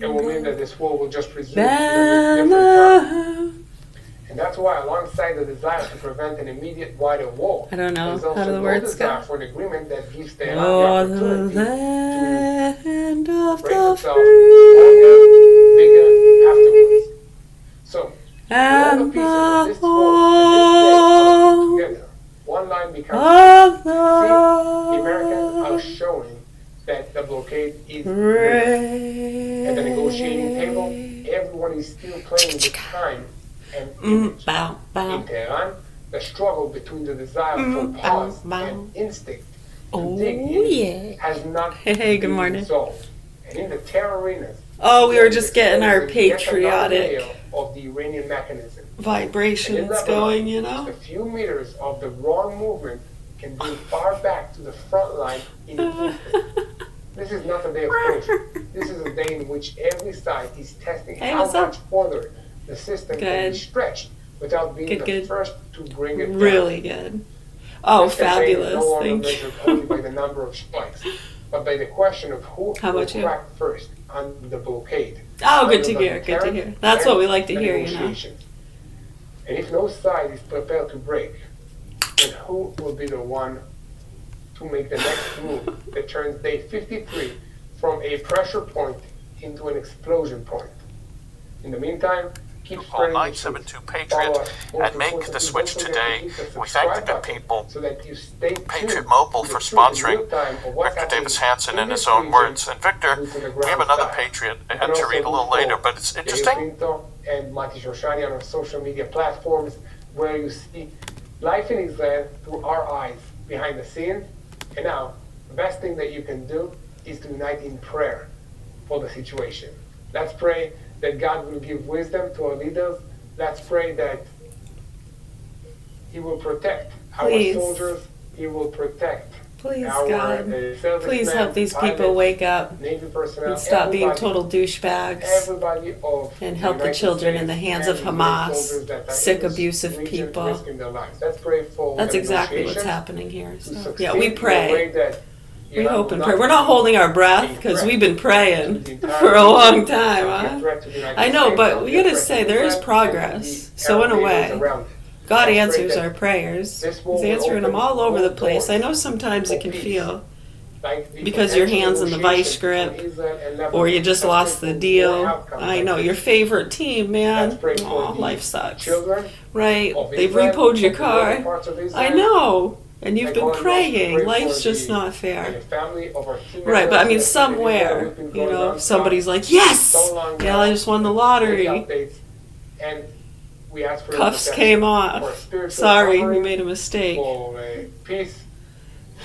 it will mean that this war will just resume in a different time. And that's why, alongside the desire to prevent an immediate wider war, I don't know. there's How also do the no words desire go? for an agreement that gives Tehran Oh, the the opportunity land to of break the itself stronger, bigger afterwards. free So, when all the and pieces of the this war and this day are put home together, one line becomes of see, the Americans are showing that the blockade is real. At the negotiating table, everyone is still playing with time and image. Bow, In bow. Tehran, the struggle between the desire for Bow, pause bow. and instinct to Oh, dig in yeah. has not Hey, good been morning. resolved. And in the terror arenas, Oh, we were there is just getting our exposing yet another patriotic layer of the Iranian mechanism. And in vibrations Lebanon, going, you just a know? few meters of the wrong movement can bring far back to the front line in an instant. This is not a day of closure. This is a day in which every side is testing Hey, how what's up? much further the system can be Good. stretched without being the Good. first to bring it down. Really good. Oh, This campaign is fabulous. no longer Thank you. measured only by the number of strikes, but by the question of who How will about you? crack first on the blockade. Oh, good under to the hear. Good to deterrent hear. That's what and we like to the hear, you know? negotiations. And if no side is prepared to break, then who will be the one to make the next move that turns day 53 from a pressure point into an explosion point? In the meantime, keep Call spreading the truth. 972 Follow Patriot us. Most and make the importantly, switch don't forget to today. hit the We thank the subscribe good button people, so that you stay Patriot tuned Mobile, to for the truth in sponsoring real time of what's Victor Davis happening Hansen in this his own region, words. And Victor, boots on the we have ground another style. Patriot You can to also read a little look later, for but it's Yair interesting. Pinto and Mati Shoshani on our social media platforms, where you see life in Israel through our eyes behind the scenes. And now, the best thing that you can do is to unite in prayer for the situation. Let's pray that God will give wisdom to our leaders. Let's pray that He will protect Please. our soldiers. He will protect Please, our God. servicemen, Please help these people pilots, wake up Navy personnel, and stop being everybody, total douchebags. everybody of And help the United children in States the hands of and Israeli Hamas, soldiers that are sick, in this abusive region people. risking their lives. Let's pray for That's the exactly what's negotiations happening here. to So, succeed yeah, we in a way pray. that We Iran hope will and not pray. We're not be holding our breath a because threat we've been to praying the entire for a region, long time, not be a huh? threat to the United I know, States, but not we be a gotta threat say to there is Israel progress. and the So in a Arab way, neighbors around it. God Let's pray answers that our prayers. this war He's will answering them open all over more the place. I doors know sometimes for it can peace, feel like the because your potential hand's in the vice negotiations between grip, Israel and Lebanon. or you just Let's lost pray the for more deal. outcomes I like know, this. your favorite team, Let's man. pray for Aw, the life sucks. children Right? of They've Israel, repoed your of the northern car. parts of Israel. I know. And you've I been call on us to praying. pray Life's for just the not fair. family of our team Right, but I mean, members. somewhere, We've been you going know, nonstop somebody's like, yes! so long Yeah, now. I just won the Many lottery. updates, and we ask for your Cuffs protection, came for off. spiritual Sorry, we covering, made a mistake. for peace,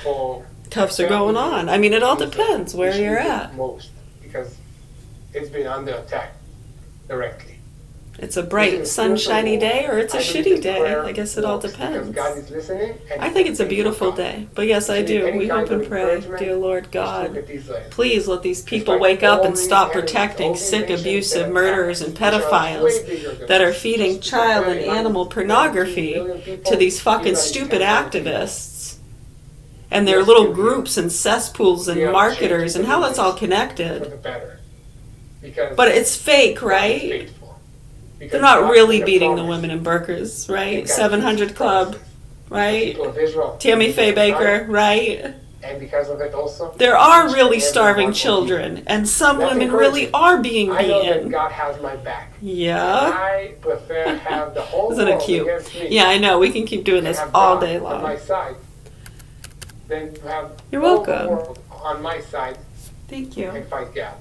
for Cuffs are going family. on. I mean, it all Those depends where which you're need it at. most, because it's been under attack directly. It's a bright, sunshiny day or it's a shitty day. I guess it all depends. God is listening, and I think it's a faithful beautiful God. day. But yes, I If you need do. any We kind hope of and pray, encouragement, dear Lord just God. look at Israel. Please let these people Despite wake up all and these stop enemies, protecting all these sick, nations abusive that murderers and attack, which are way pedophiles bigger than that are us, feeding just child and comparing animal 117 pornography million people, to these fucking Israel is stupid 10 million people. activists and their Yes, little you groups and cesspools and We are marketers changing and how the that's all for connected. the better. Because But it's fake, God is right? faithful. Because They're not God really made a beating the promise, women in burqas, right? and God 700 keeps Club, promises. The right? people of Israel, Tammy in Faye this time, Baker, right? and because of it also, There are each really and every starving one of you. children, and some That's women really encouraging. are being I know that beaten. God has my back. And Yeah. I prefer have the whole Isn't it world cute? against me. Yeah, I know. We can keep doing and this have all God day on my long. side than to have You're all the welcome. world on my side Thank you. and fight God.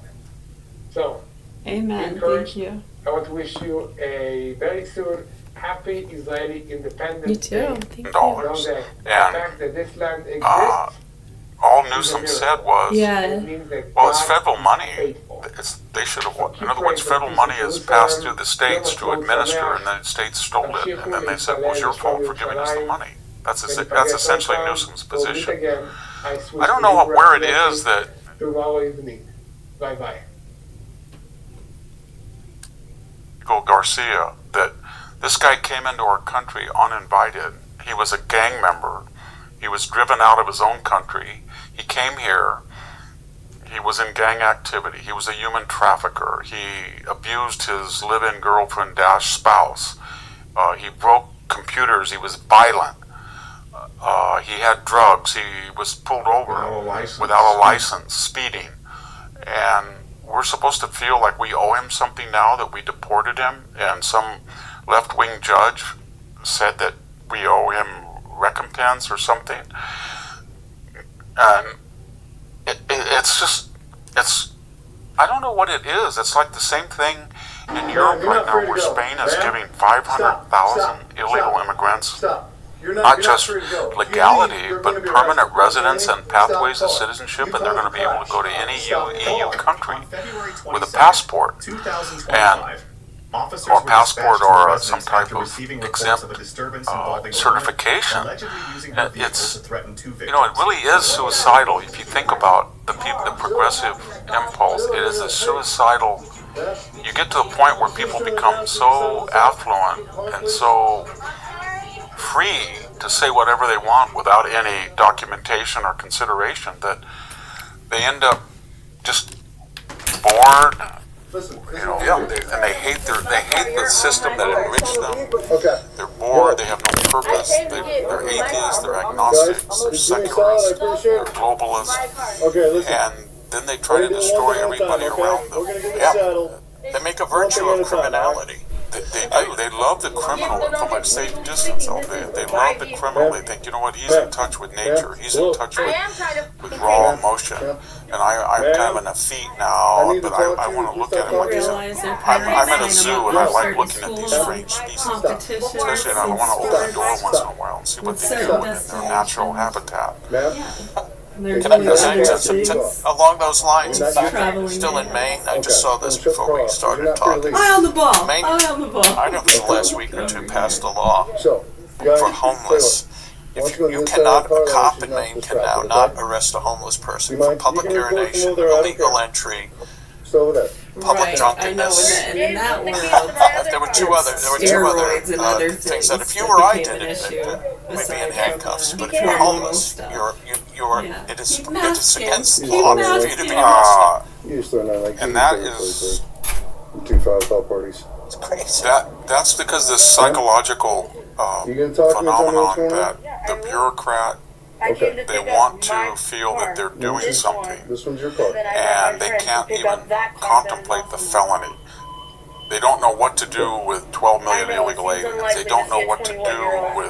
So, Amen. encouraged. Thank you. I want to wish you a very soon happy Israeli Independence You too. Day. Thank you. Know Dollars. that the And fact that this land exists, all Newsom said was, Yeah. it means that well, it's God federal is money. faithful. They should have. So In other words, keep praying federal for money peace is in passed Jerusalem. through the states to administer, and the states stole it. And then they said, "Well, it's your fault for giving us the money." That's essentially Newsom's position. I don't know where it is that Tomorrow evening. Bye bye. Garcia, that this guy came into our country uninvited. He was a gang member. He was driven out of his own country. He came here. He was in gang activity. He was a human trafficker. He abused his live-in girlfriend dash spouse. He broke computers. He was violent. He had drugs. He was pulled over without a license, speeding. And we're supposed to feel like we owe him something now that we deported him, and some left-wing judge said that we owe him recompense or something. And it's I don't know what it is. It's like the same thing in Europe right now, where Spain is giving 500,000 illegal immigrants not just legality, but permanent residence and pathways of citizenship, and they're going to be able to go to any EU country with a passport, or passport, or some type of exempt certification. It's, you know, it really is suicidal. If you think about the progressive impulse, it is a suicidal. You get to a point where people become so affluent and so free to say whatever they want without any documentation or consideration that they end up just bored. You know, and they hate the system that enriched them. Okay. They're bored. They have no purpose. They're atheists. They're agnostics. They're secularists. They're globalists. Okay, listen. And then they try to destroy everybody around them. They make a virtue of criminality. They do. They love the criminal from a safe distance out there. They love the criminal. They think, you know what, he's in touch with nature. He's in touch with raw emotion. And I'm kind of in a feat now, but I want to look at him like he's I'm in a zoo, and I like looking at these strange species. Especially, I want to open the door once in a while and see what they do in their natural habitat. Can I say along those lines? Still in Maine, I just saw this before we started talking. Eye on the ball. Maine, Eye on the ball. I know for the last week or two passed a law for homeless. If you cannot, a cop in Maine can now not arrest a homeless person for public urination, illegal entry, public drunkenness. And in that world, There were two other steroids and other things things that if you were I became did an it, issue. maybe in handcuffs. But if Yeah. you're homeless, Yeah. it is Keep it's masking. against Keep law for you to masking. be arrested. You just throw out like And that is 2 foul parties. It's crazy. that's because this psychological You gonna talk to me? Tell me what's phenomenon going on? that the bureaucrat, Okay. they want to feel that they're doing something, This one's your car. and they can't even contemplate the felony. They don't know what to do with 12 million illegal aliens. They don't know what to do with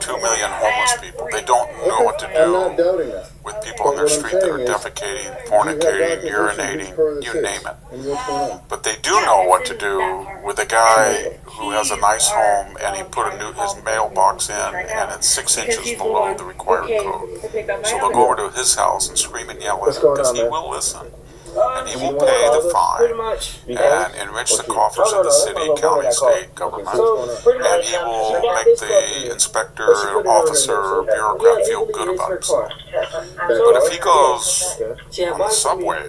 2 million homeless people. They don't know what to I'm not do doubting that. with people on their street that are defecating, fornicating, urinating, you name it. And what's going on? But they do know what to do with a guy who has a nice home and he put his mailbox in and it's 6 inches below the required code. So they'll go over to his house and scream and yell at him because he will listen. And he will pay the fine and enrich the coffers of the city, county, state government. And he will make the inspector, officer, or bureaucrat feel good about himself. But if he goes on the subway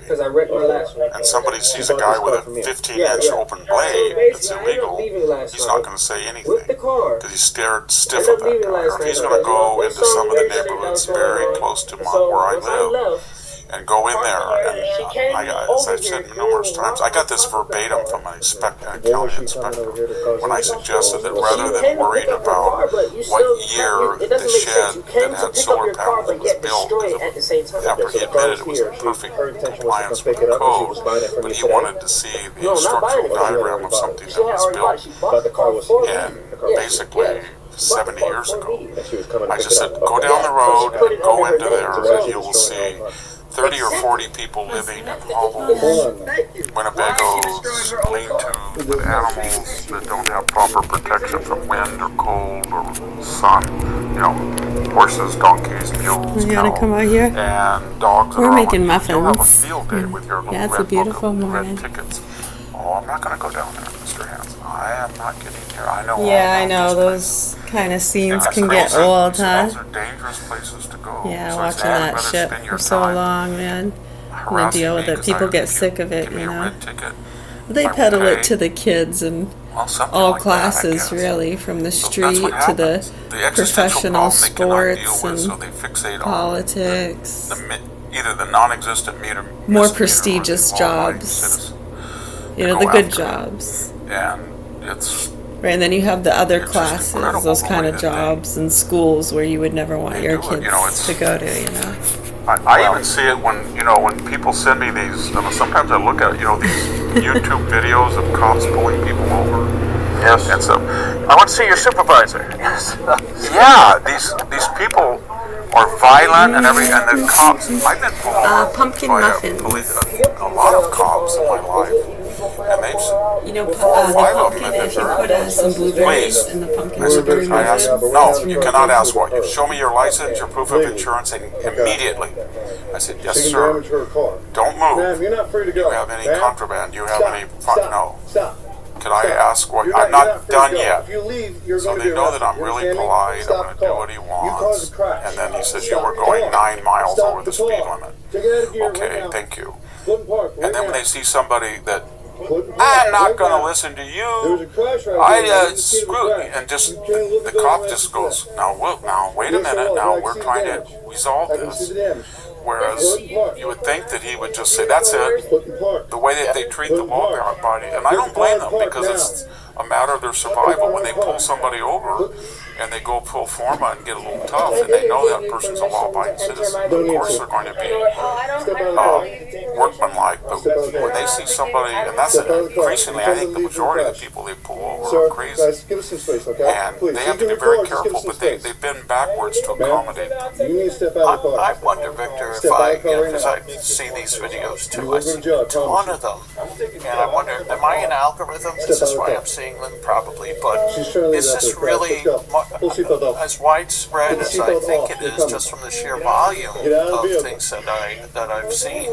and somebody sees a guy with a 15-inch open blade that's illegal, he's not going to say anything because he's stared stiff at that guy. Or he's going to go into some of the neighborhoods very close to where I live and go in there, and as I've said numerous times, I got this verbatim from a county inspector when I suggested that rather than worried about what year the shed that had solar panels was built, after he admitted it was in perfect compliance with the code, but he wanted to see the structural diagram of something that was built, and basically 70 years ago, I just said, go down the road and go into there, and you will see 30 or 40 people living in hovel Winnebagos, lean-tos with animals that don't have proper protection from wind or cold or sun. You know, horses, donkeys, mules, You gotta come out here. and dogs. We're making You'll have a muffins. field day with your little Yeah, it's a red beautiful book of morning. red tickets. Oh, I'm not going to go down there, Mr. Hanson. I am not getting here. I know. Yeah, all I about know this place. those kind of scenes Yes, can get those are- old, huh? Those are dangerous places to go. Yeah, So watching I'd that rather shit spend your for so time long, man. And harassing deal me with it. 'cause People I- get if sick of it, give me you a know. red ticket, They I will peddle it pay. to the kids and Well, something all like that, I classes, guess. really, from the So that's street what to the happens. The existential professional problem they cannot deal sports with, so and they fixate on politics. the either the non-existent more misdemeanor prestigious or the law-abiding jobs. citizen. You know, Go the good after jobs. it. And it's Right, and then you have the other It's just classes, incredible those the kind way of that jobs and schools where you would never want they your do it. kids You know, it's- to go to, you know. I even see it when, when people send me these, sometimes I look at, these YouTube videos of cops pulling people over. Yes. And stuff. I want to see your supervisor. Yes. Yeah, these people are violent and the cops, I've been pulled over Pumpkin by muffins. a lot of cops in my life. And they've, You know, the Five of them pumpkin, have if you been put burned. some blueberries Please. in the pumpkin I said, blueberry I asked, muffins. no, you cannot ask what. You show me your license, your proof of insurance, and immediately. I said, yes, She can sir. damage her car. Don't Ma'am, move. you're not free to Do go. you have any Ma'am? contraband? Do you have Stop. any? Stop. No. Stop. Can I ask what? You're I'm you're not free to done go. yet. If you leave, you're So going to they be know arrested. that I'm You really understand me? polite. I'm Stop going to the do car. what he You wants. caused a crash. And then he says you Stop were the going car. 9 miles Stop over the the speed car. limit. Take it out of gear right Okay, now. thank you. Clinton Park, right And then now. when they see somebody that Clinton Park, I'm not right going to now. listen to There was you. a crash right there. Screw it, and just the cop just goes, now wait a minute, now we're trying to resolve I can see this. the damage. Whereas you would think that he would just say, that's it. Clinton Park. The way that they treat the law body, and I don't blame them because it's a matter of their survival. When they pull somebody over and they go pro forma and get a little tough, and they know that person's a law-abiding citizen, of course they're going to be workmanlike. But when they see somebody, and that's increasingly, I think the majority of the people they pull over Sir, are crazy. guys, give us some space, okay? And Please, they have you to be can very record, just give careful, us some but they space. bend backwards to accommodate them. You need to step out of the car. I wonder, Victor, if Step out I, of the car right because now. I see these videos You too, will I go see to jail, I a ton promise of them, and I wonder, am I an algorithm? This Step out is of why the I'm seeing them probably, but She's trying to leave is that this there, Crash. really Let's go. Pull seatbelt off. as widespread Put the as I seatbelt think off. it You're is, coming. just from the sheer volume Get out of the of vehicle. things that I've seen?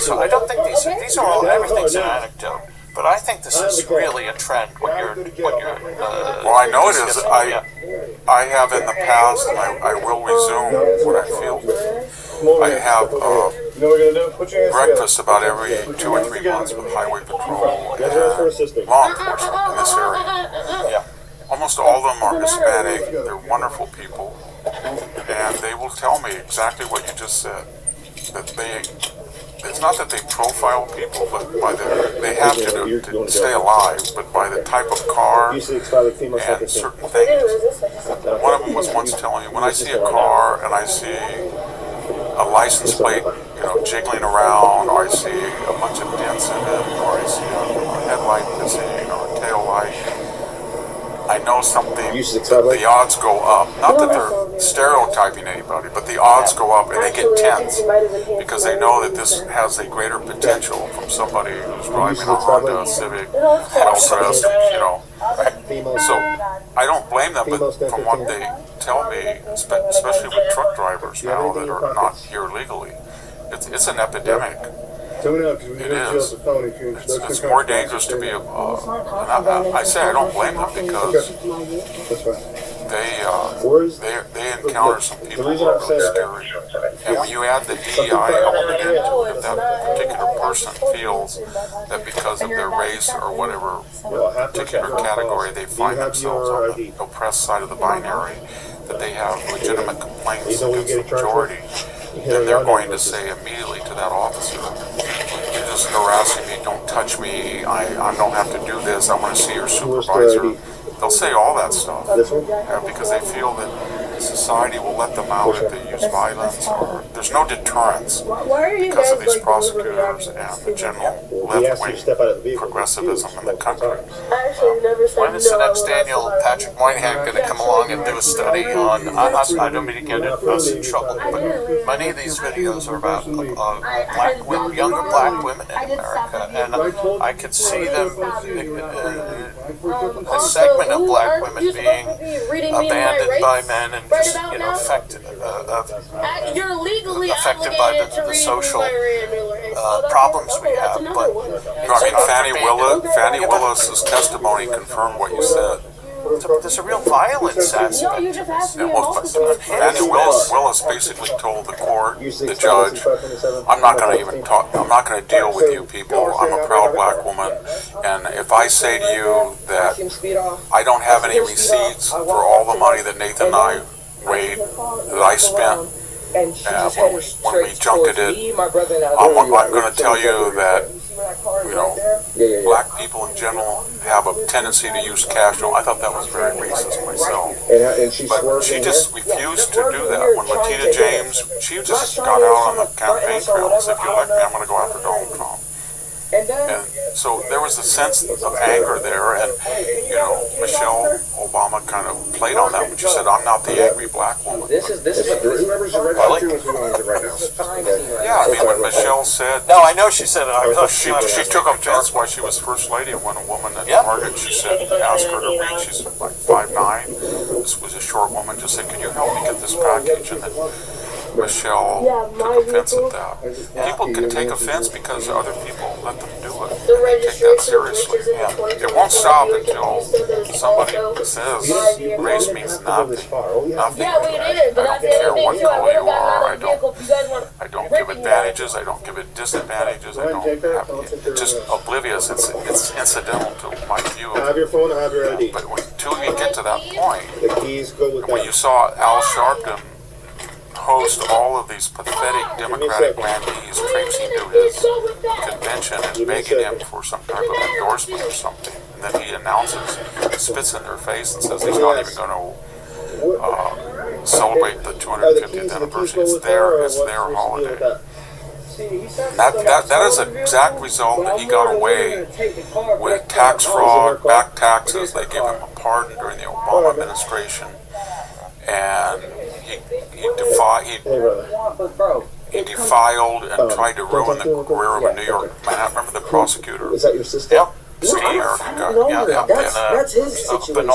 So I don't think these are all, everything's an anecdote. But I think this is really a trend. What you're Well, I know it is. I have in the past, and I will resume what I feel. I have You know what we're gonna do? Put your hands breakfast together. about every 2 or 3 months with Highway Patrol Guys, ask for and assistance. law enforcement in this area. Yeah. Almost all of them are Hispanic. They're wonderful people, and they will tell me exactly what you just said. That it's not that they profile people, but they have to stay alive, but by the type of car Usually it's by the female and second certain things. One of them was once telling me, when I see a car and I see a license plate, jiggling around, or I see a bunch of dents in it, or I see a headlight missing, or a tail light, I know something, the odds go up. Not that they're stereotyping anybody, but the odds go up and they get tense because they know that this has a greater potential from somebody who's driving a Honda Civic, well-dressed, So I don't blame them, but from what they tell me, especially with truck drivers now that are not here legally, it's an epidemic. Tell me now, because we're It going to jail is. the phone if you... It's more dangerous to be and I say I don't blame them because That's fine. they encounter some people who are really scary. And when you add the DEI element into it, if that particular person feels that because of their race or whatever particular category they find themselves on the oppressed side of the binary, that they have legitimate complaints against the majority, then they're going to say immediately to that officer, you're just harassing me, don't touch me, I don't have to do this, I want to see your supervisor. They'll say all that stuff because they feel that society will let them out if they use violence, or there's no deterrence because of these prosecutors and the general left-wing progressivism in the country. When is the next Daniel Patrick Moynihan going to come along and do a study on, I don't mean to get us in trouble, but many of these videos are about younger black women in America, and I could see them, a segment of black women being abandoned by men and just, affected by the social problems we have. But Fannie Willis's testimony confirmed what you said. there's a real violence aspect to this. Fannie Willis basically told the court, the judge, I'm not going to deal with you people. I'm a proud black woman, and if I say to you that I don't have any receipts for all the money that Nathan and I weighed, that I spent and she just headed when straight we junketed towards me, my brother, and I I'm was going to tell you that, you see where that car is you know, right there? black people in general have a tendency to use cash. I thought that was very racist myself. And she But swerved she in just refused to do that. When Latina James, she just got out on the campaign trail and said, if you elect me, I'm going to go after Donald Trump. And then, And so there was a sense of anger there, and, you know, Michelle Obama kind of played on that when she said, I'm not the angry black woman. this is Whoever's your registry was who owns it right now. Yeah, I mean, when Michelle said, No, I know she said it. I thought she took offense while she was first lady, and when a woman at Target, she said, asked her to read, she's like 5'9", this was a short woman, just said, can you help me get this package? And then Michelle took offense at that. People can take offense because other people let them do it. And they take that seriously. It won't stop until somebody says race means nothing. Nothing. I don't care what color you are. I don't give advantages. I don't give it disadvantages. I don't have, it's just oblivious. It's incidental to my view I of have your phone, I have your ID. But until you get to that point, The keys go with when that. you saw Al Sharpton host all of these pathetic Democratic grandees traipsing to his convention and begging him for some type of endorsement or something, and then he announces, spits in their face and says he's not even going to celebrate the 250th anniversary. It's their holiday. That is an exact result that he got away with tax fraud, back taxes. They gave him a pardon during the Obama administration, and he defiled and tried to ruin the career of a New York man. Remember the prosecutor? Is that your sister? Yep. American guy. No, that's his situation.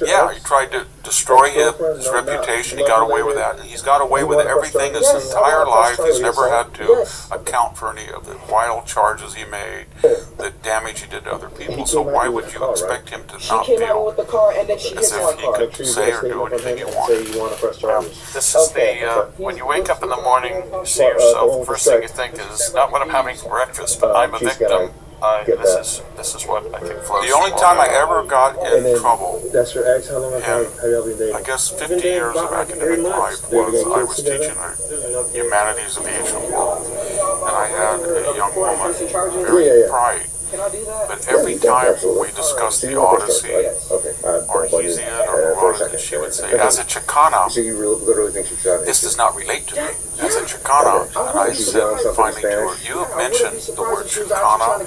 Yeah, he tried to destroy his reputation. He got away with that. And he's got away with everything his entire life. He's never had to account for any of the wild charges he made, the damage he did to other people. So why would you expect him to not feel as if he could say or do anything he wanted? This is when you wake up in the morning, you see yourself, the first thing you think is not what I'm having for breakfast, but I'm a victim. This is what I think flows. The only time I ever got in trouble, That's your ex? How long have y'all been dating? I guess 50 years of academic life, was I was teaching the humanities of the ancient world, and I had a young woman, very bright, but every time we discussed the Odyssey, or Hesiod, or Herodotus, she would say, as a Chicana, So you literally think she's trying to this does not relate to me. As a Chicana, and I said finally to her, you have mentioned the word Chicana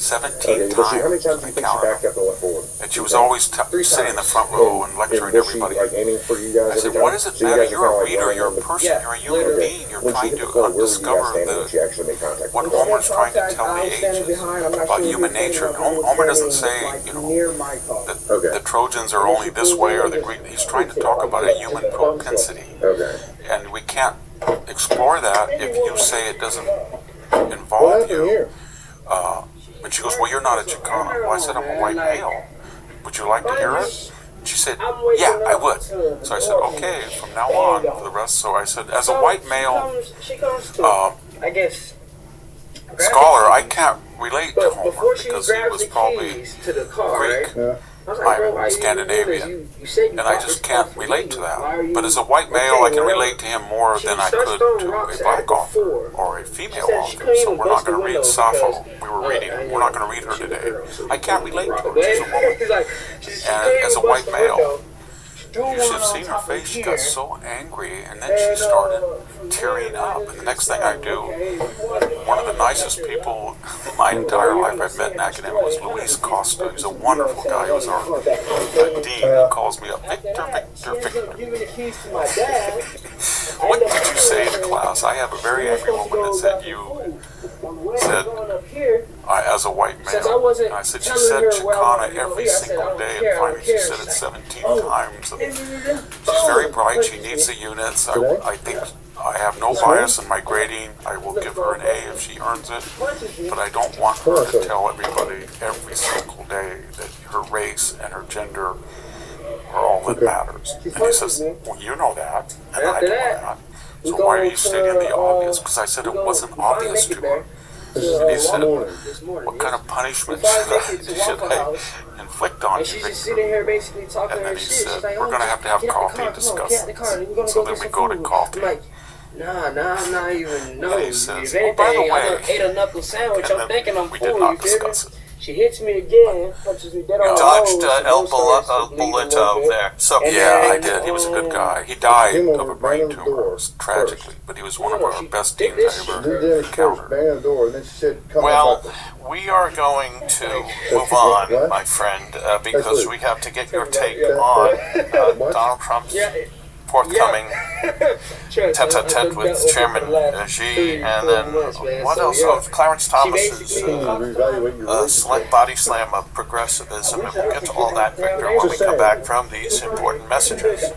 17 how many times, times do you I think she counted. backed up and went forward? And she was always sitting in the front row and lecturing Was she everybody. like aiming for you guys? I said, what does it matter? You're a reader, you're a person, you're a human being. You're trying to discover what Homer's trying to tell the ages about human nature. And Homer doesn't say, you know, that the Trojans are only this way or the Greek. He's trying to talk about a human propensity. And we can't explore that if you say it doesn't involve you. But she goes, well, you're not a Chicana. Well, I said, I'm a white male. Would you like to hear it? She said, yeah, I would. So I said, okay, from now on, for the rest. So I said, as a white male scholar, I can't relate to Homer because he was probably Greek. I'm Scandinavian, and I just can't relate to that. But as a white male, I can relate to him more than I could to a black author or a female author. So we're not going to read Sappho. We're not going to read her today. I can't relate to her. She's a woman. And as a white male, you should have seen her face. She got so angry, and then she started tearing up. And the next thing I do, one of the nicest people in my entire life I've met in academia was Luis Costa. He's a wonderful guy. He was our dean. He calls me up, Victor. What did you say to class? I have a very angry woman that said as a white male. And I said, she said Chicana every single day, and finally she said it 17 times. And she's very bright. She needs the units. I think I have no bias in my grading. I will give her an A if she earns it. But I don't want her to tell everybody every single day that her race and her gender are all that matters. And he says, well, you know that, and I know that. So why are you stating the obvious? Because I said it wasn't obvious to her. And he said, what kind of punishment should I inflict on you, Victor? And then he said, we're going to have coffee and discuss this. So then we go to coffee. Nah, I'm not even. No, And he if says, anything, by the I way, done ate a knuckle sandwich. and I'm then thinking I'm we full. did not You feel me? discuss it. She hits me again, punches me dead on You the dodged nose, El the nose starts to bleed a little Bolito bit. there. So And yeah, I then, did. He was a good guy. He died Came of over, a brain banged the door tumor, tragically, but he was one of No, our she best did teams this I We ever did it first, encountered. banged the door, and then she said, come Well, on. we are going to move on, What? my friend, because That's we have to get your take Yeah. on What? Donald Trump's Yeah, forthcoming Trust, tete-a-tete with Chairman Xi, and then what else? Oh, Clarence Thomas's Reevaluate your body slam of progressivism, and we'll get to all that, Victor, when we come back from these important messages.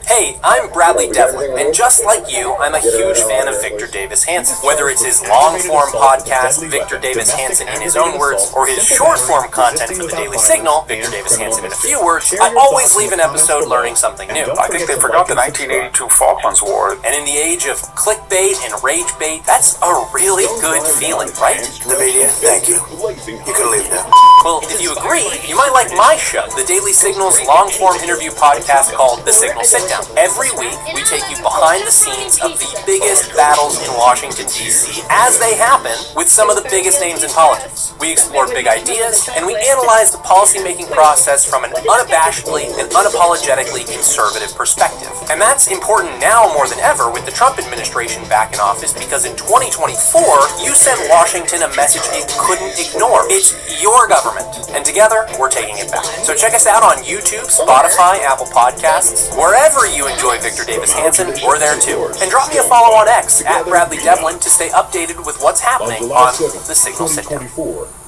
Hey, I'm Bradley Devlin, and just like you, I'm a huge fan of Victor Davis Hanson. Whether it's his long-form podcast, Victor Davis Hanson in his own words, or his short-form content for the Daily Signal, Victor Davis Hanson in a few words, I always leave an episode learning something new. I think they forgot the 1982 Falklands War. And in the age of clickbait and rage bait, that's a really good feeling, right? The media, thank you. You can leave now. Well, if you agree, you might like my show, the Daily Signal's long-form interview podcast called The Signal Sit-Down. Every week, we take you behind the scenes of the biggest battles in Washington, D.C. as they happen with some of the biggest names in politics. We explore big ideas, and we analyze the policymaking process from an unabashedly and unapologetically conservative perspective. And that's important now more than ever with the Trump administration back in office, because in 2024, you sent Washington a message it couldn't ignore. It's your government, and together, we're taking it back. So check us out on YouTube, Spotify, Apple Podcasts, wherever you enjoy Victor Davis Hanson, we're there too. And drop me a follow on X, at Bradley Devlin, to stay updated with what's happening on The Signal Sit-Down.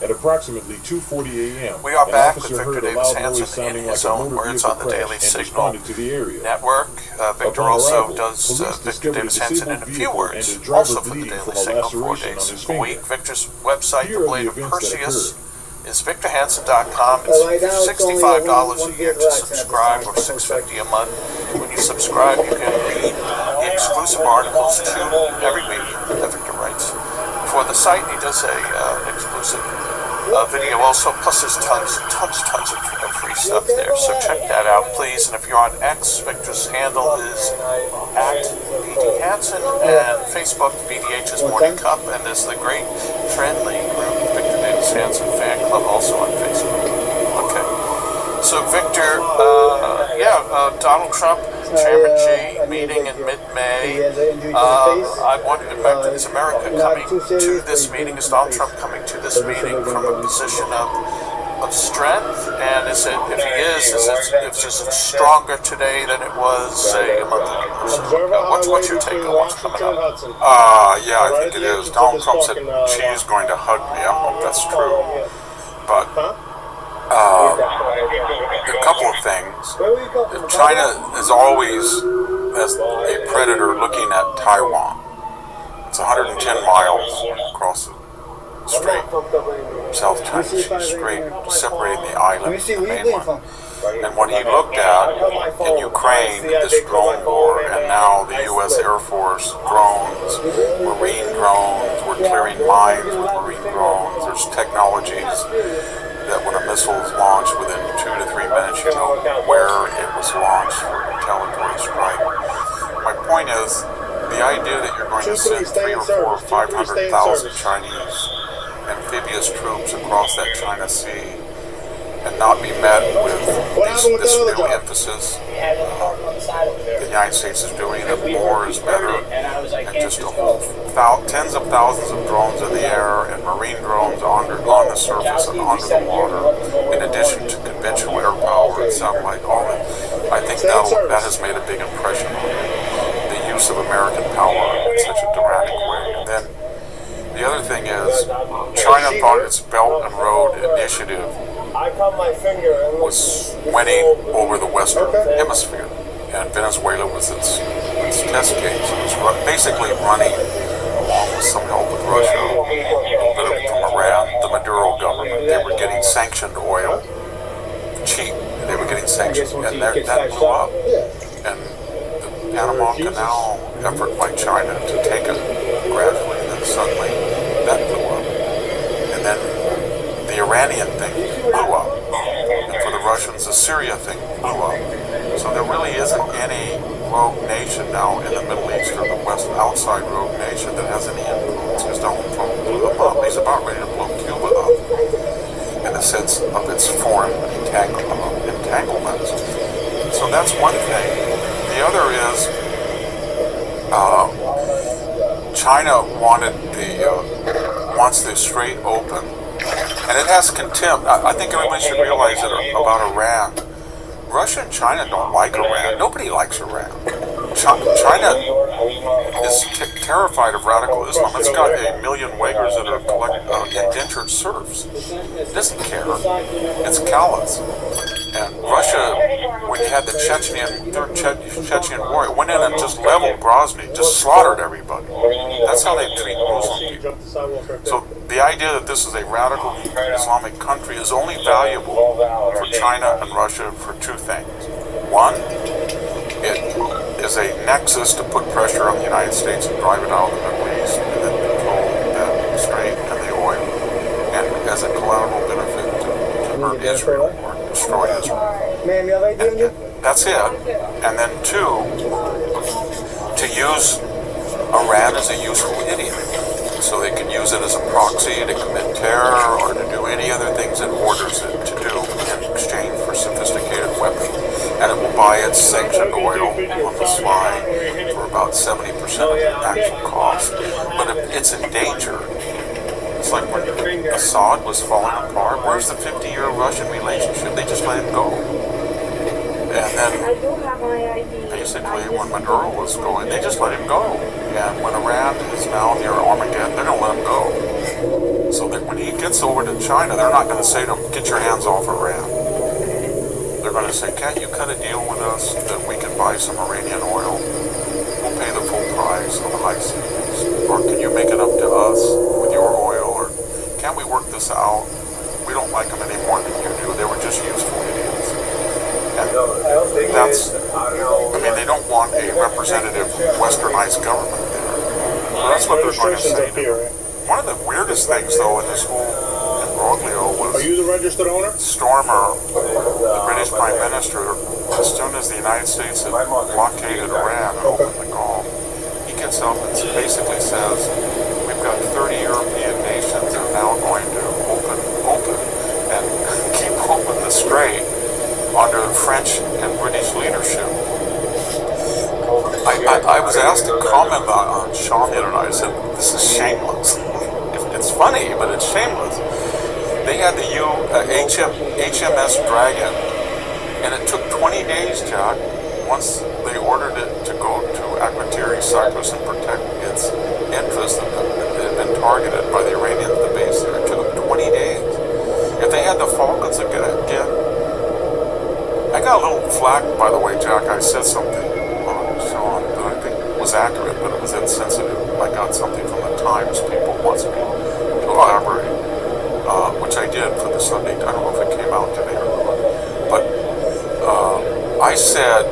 At approximately 2:40 a.m. We are an back with officer Victor heard a Davis loud Hanson noise sounding in his like a own motor words vehicle on the crash Daily and Signal responded to the area. Network. Victor Upon also arrival, does police Victor discovered Davis a Hanson in a disabled few vehicle words, and a driver also for the bleeding Daily from a Signal 4 laceration days on his a week. finger. Victor's website, Here The are Blade the of events that Perseus, occurred. is victorhanson.com. Right now, It's it's only $65 one a year big to light subscribe, or $6.50 a month. When you subscribe, you can read the exclusive articles every week that Victor writes. For the site, he does a exclusive video also, plus there's tons of free stuff there, so check that out, please. And if you're on X, Victor's handle is at VD Hanson, and Facebook, VDH's Morning Cup, and there's the great friendly group, Victor Davis Hanson Fan Club, also on Facebook. Okay. So Victor, Donald Trump, Chairman Xi meeting in mid-May. I wanted to back to, is America coming to this meeting? Is Donald Trump coming to this meeting from a position of strength? And is it, if he is it stronger today than it was, say, a month ago? What's your take on what's coming up? Yeah, I think it is. Donald Trump said she's going to hug me. I hope that's true. But a couple of things. China is always as a predator looking at Taiwan. It's 110 miles across the strait, South China Strait, separating the island from the mainland. And what he looked at in Ukraine, this drone war, and now the U.S. Air Force drones, marine drones, we're clearing mines with marine drones. There's technologies that when a missile is launched, within 2 to 3 minutes, you know where it was launched for retaliatory strike. My point is, the idea that you're going to send 3 or 4 or 500,000 Chinese amphibious troops across that China Sea and not be met with this new emphasis the United States is doing, that more is better, and just a whole tens of thousands of drones in the air and marine drones on the surface and under the water, in addition to conventional air power and satellite, all that. I think that has made a big impression on the use of American power in such a dramatic way. And then the other thing is, China thought its Belt and Road Initiative was winning over the Western Hemisphere, and Venezuela was its test case. It was basically running, along with some help with Russia, a bit from Iran, the Maduro government. They were getting sanctioned oil, cheap. They were getting sanctioned, and that blew up. And the Panama Canal effort by China to take it gradually, and then suddenly that blew up. And then the Iranian thing blew up. And for the Russians, the Syria thing blew up. So there really isn't any rogue nation now in the Middle East or the West outside rogue nation that has any influence, because Donald Trump blew them up. He's about ready to blow Cuba up in the sense of its foreign entanglements. So that's one thing. The other is China wants the Strait open, and it has contempt. I think everybody should realize that about Iran. Russia and China don't like Iran. Nobody likes Iran. China is terrified of radical Islam. It's got 1 million Uyghurs that are indentured serfs. It doesn't care. It's callous. And Russia, when you had the Third Chechen War, it went in and just leveled Grozny, just slaughtered everybody. That's how they treat Muslim people. So the idea that this is a radical Islamic country is only valuable for China and Russia for two things. One, it is a nexus to put pressure on the United States and drive it out of the Middle East and then control the strait and the oil, and as a collateral benefit to hurt Israel or destroy Israel. And that's it. And then two, to use Iran as a useful idiot. So they can use it as a proxy to commit terror or to do any other things it orders it to do in exchange for sophisticated weapons. And it will buy its sanctioned oil on the sly for about 70% of the actual cost. But if it's in danger, it's like when Assad was falling apart. Where's the 50-year Russian relationship? They just let him go. And then basically when Maduro was going, they just let him go. And when Iran is now near Armageddon, they're going to let him go. So that when he gets over to China, they're not going to say to him, get your hands off Iran. They're going to say, can't you cut a deal with us that we can buy some Iranian oil? We'll pay the full price on the high seas. Or can you make it up to us with your oil? Or can't we work this out? We don't like them any more than you do. They were just useful idiots. And that's, they don't want a representative westernized government there. Well, that's what they're going to say. One of the weirdest things, though, in this whole imbroglio was Stormer, the British Prime Minister, as soon as the United States had blockaded Iran and opened the Gulf, he gets up and basically says, we've got 30 European nations that are now going to open and keep open the strait under French and British leadership. I was asked to comment on Sean the other night. I said, this is shameless. It's funny, but it's shameless. They had the HMS Dragon, and it took 20 days, Jack, once they ordered it to go to Akrotiri, Cyprus, and protect its interests that had been targeted by the Iranians at the base there. It took them 20 days. If they had the Falcons again, I got a little flack, by the way, Jack. I said something on Sean that I think was accurate, but it was insensitive. I got something from the Times people wants me to elaborate, which I did for the Sunday. I don't know if it came out today or not. But I said,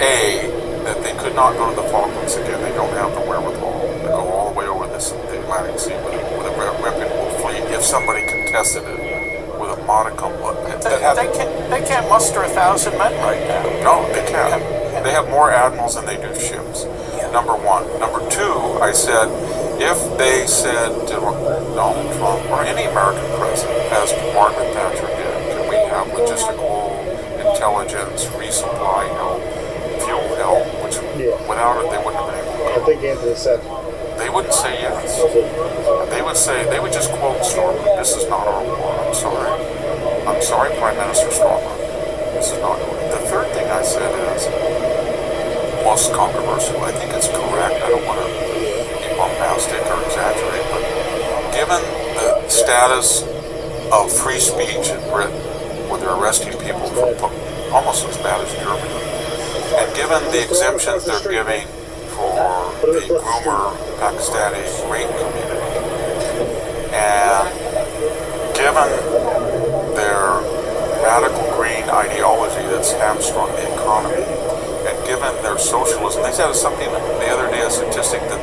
A, that they could not go to the Falklands again. They don't have the wherewithal to go all the way over the Atlantic Sea with a reputable fleet. If somebody contested it with a modicum, they can't muster 1,000 men right now. No, they can't. They have more admirals than they do ships. Number one. Number two, I said, if they said to Donald Trump or any American president, as Margaret Thatcher did, can we have logistical intelligence, resupply help, fuel help, which without it they wouldn't have been able to go. I think Anthony said they wouldn't say yes. They would just quote Stormer, this is not our war, I'm sorry, Prime Minister Stormer, this is not our war. The third thing I said is most controversial. I think it's correct. I don't want to be bombastic or exaggerate, but given the status of free speech in Britain, where they're arresting people for almost as bad as Germany, and given the exemptions they're giving for the groomer Pakistani rape community, and given their radical green ideology that's hamstrung the economy, and given their socialism, they said something the other day, a statistic that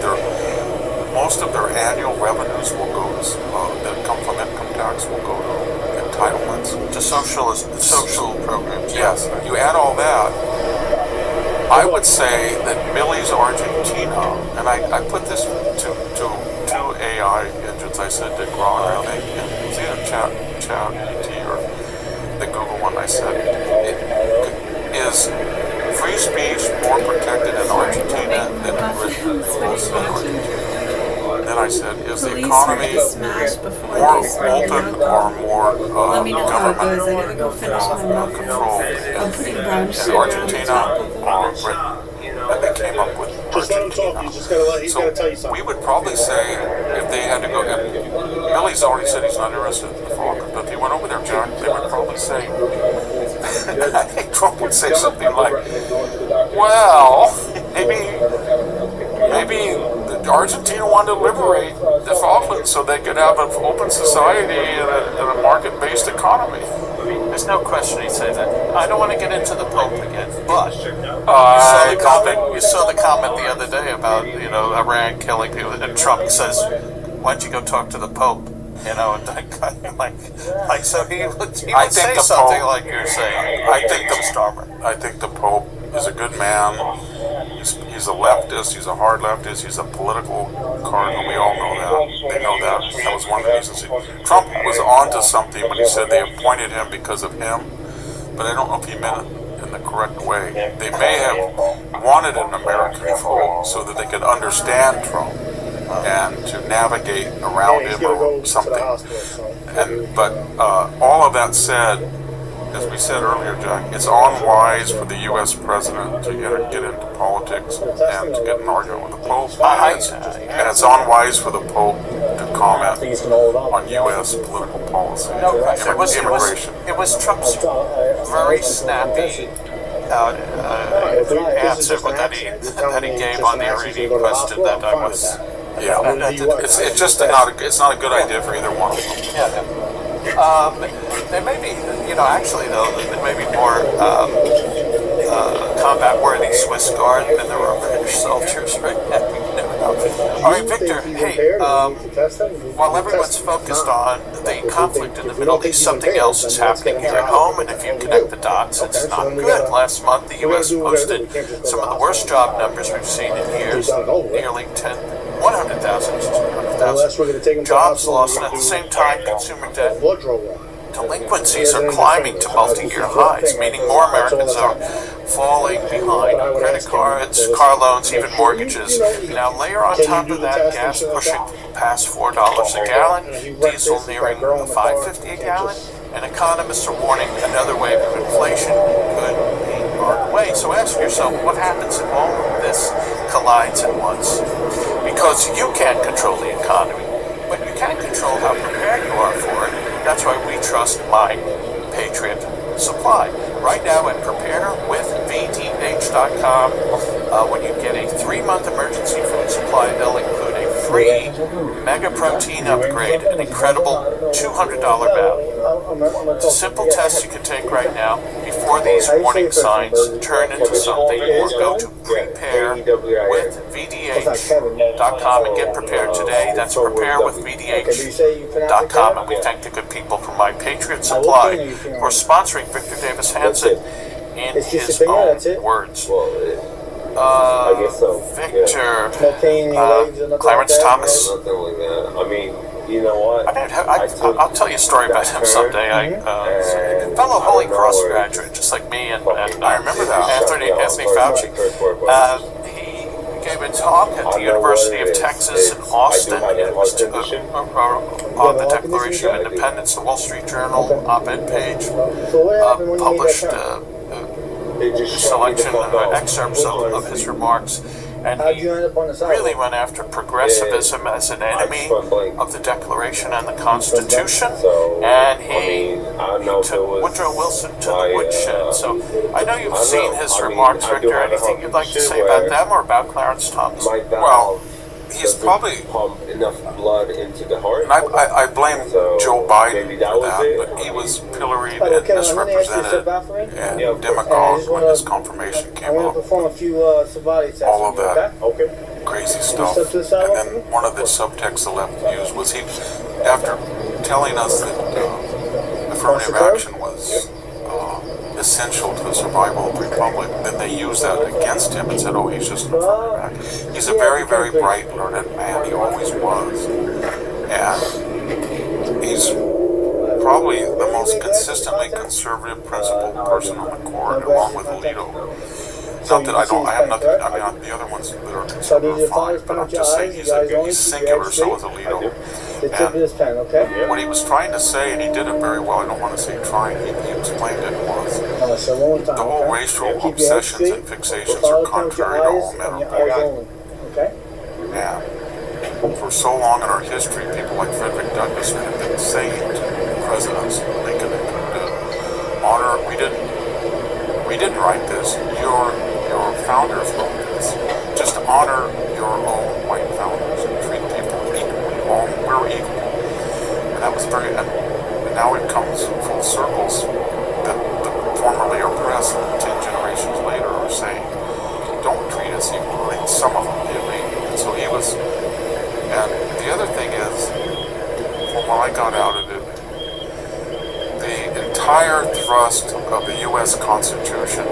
most of their annual revenues will go to, that come from income tax will go to entitlements To social programs. Yes, you add all that. I would say that Millie's Argentina, and I put this to two AI engines. I said to Gron, it was either ChatGPT or the Google one. I said, is free speech more protected in Argentina than written rules in Argentina? Then I said, is the economy more open or more Let me know how it goes. I government gotta go finish my muffins. control I'm putting brown in sugar on Argentina top of or it. Britain? And they came up with Just let him talk. He's just gotta he's gotta tell you so something. we would probably say if they had to go, Millie's already said he's not interested in the Falklands, but if he went over there, John, they would probably say, I think Trump would say something like, well, maybe Argentina wanted to liberate the Falklands so they could have an open society and a market-based economy. There's no question he'd say that. I don't want to get into the Pope again, but you saw the comment the other day about, Iran killing people, and Trump says, why don't you go talk to the Pope? And like so he would say something like you're saying. I think the Pope is a good man. He's a leftist. He's a hard leftist. He's a political cardinal. We all know that. They know that. That was one of the reasons. Trump was onto something when he said they appointed him because of him, but I don't know if he meant it in the correct way. They may have wanted an American vote so that they could understand Trump and to navigate around him or something. But all of that said, as we said earlier, Jack, it's unwise for the U.S. president to get into politics and to get an argument with the Pope. And it's unwise for the Pope to comment on U.S. political policy, immigration. It was Trump's very snappy answer that he gave on the Iranian question that I was. Yeah, it's just it's not a good idea for either one of them. There may be, actually though, there may be more combat-worthy Swiss Guard than there are British soldiers right now. You never know. All right, Victor. Hey, while everyone's focused on the conflict in the Middle East, something else is happening here at home, and if you connect the dots, it's not good. Last month, the U.S. posted some of the worst job numbers we've seen in years. Nearly 100,000 to 200,000 jobs lost, and at the same time, consumer debt delinquencies are climbing to multi-year highs, meaning more Americans are falling behind on credit cards, car loans, even mortgages. Now layer on top of that gas pushing past $4 a gallon, diesel nearing $5.50 a gallon, and economists are warning another wave of inflation could be on the way. So ask yourself, what happens if all of this collides at once? Because you can't control the economy, but you can control how prepared you are for it. That's why we trust My Patriot Supply. Right now at preparewithvdh.com, when you get a 3-month emergency food supply, they'll include a free mega protein upgrade, an incredible $200 value. It's a simple test you can take right now before these warning signs turn into something, or go to preparewithvdh.com and get prepared today. That's preparewithvdh.com, and we thank the good people from My Patriot Supply for sponsoring Victor Davis Hanson in his own words. Victor, Clarence Thomas. I'll tell you a story about him someday. A fellow Holy Cross graduate, just like me, and I remember that Anthony Fauci. He gave a talk at the University of Texas in Austin. It was on the Declaration of Independence. The Wall Street Journal op-ed page published selection excerpts of his remarks, and he really went after progressivism as an enemy of the Declaration and the Constitution, and he took Woodrow Wilson to the woodshed. So I know you've seen his remarks, Victor. Anything you'd like to say about them or about Clarence Thomas? Well, he's probably pump enough blood into the heart. And I blame Joe Biden for that, but he was pilloried and misrepresented and demagogued when his confirmation came up. Perform a few all of that crazy stuff. And then one of the subtexts the left used was he, after telling us that a affirmative action was essential to the survival of the republic, then they used that against him and said, oh, he's just an affirmative action. He's a very, very bright, learned man. He always was. And he's probably the most consistently conservative, principled person on the court, along with Alito. Not that I have nothing, I mean, the other ones that are conservative are fine, but I'm just saying he's singular, so is Alito. And what he was trying to say, and he did it very well, I don't want to say trying, he explained it was, the whole racial obsessions and fixations are contrary to all men are born. And for so long in our history, people like Frederick Douglass have been saying to presidents, Lincoln and honor, we didn't write this, your founders wrote this. Just honor your own white founders and treat people equally. We're equal. And that was very, and now it comes full circles that the formerly oppressed 10 generations later are saying, don't treat us equally. Some of them did, maybe. And so he was, and the other thing is, from what I got out of it, the entire thrust of the U.S. Constitution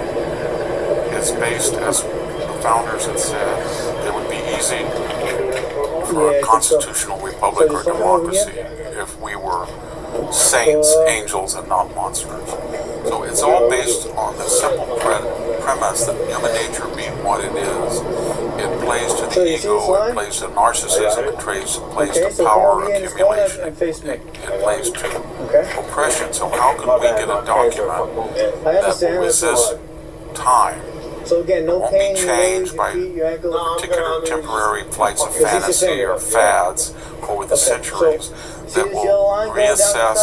is based, as the founders had said, it would be easy for a constitutional republic or democracy if we were saints, angels, and not monsters. So it's all based on the simple premise that human nature being what it is, it plays to the ego, it plays to narcissism, it plays to power accumulation, it plays to oppression. So how can we get a document that will resist time? So again, no won't pain be changed by particular temporary flights of fantasy or fads over the centuries that will reassess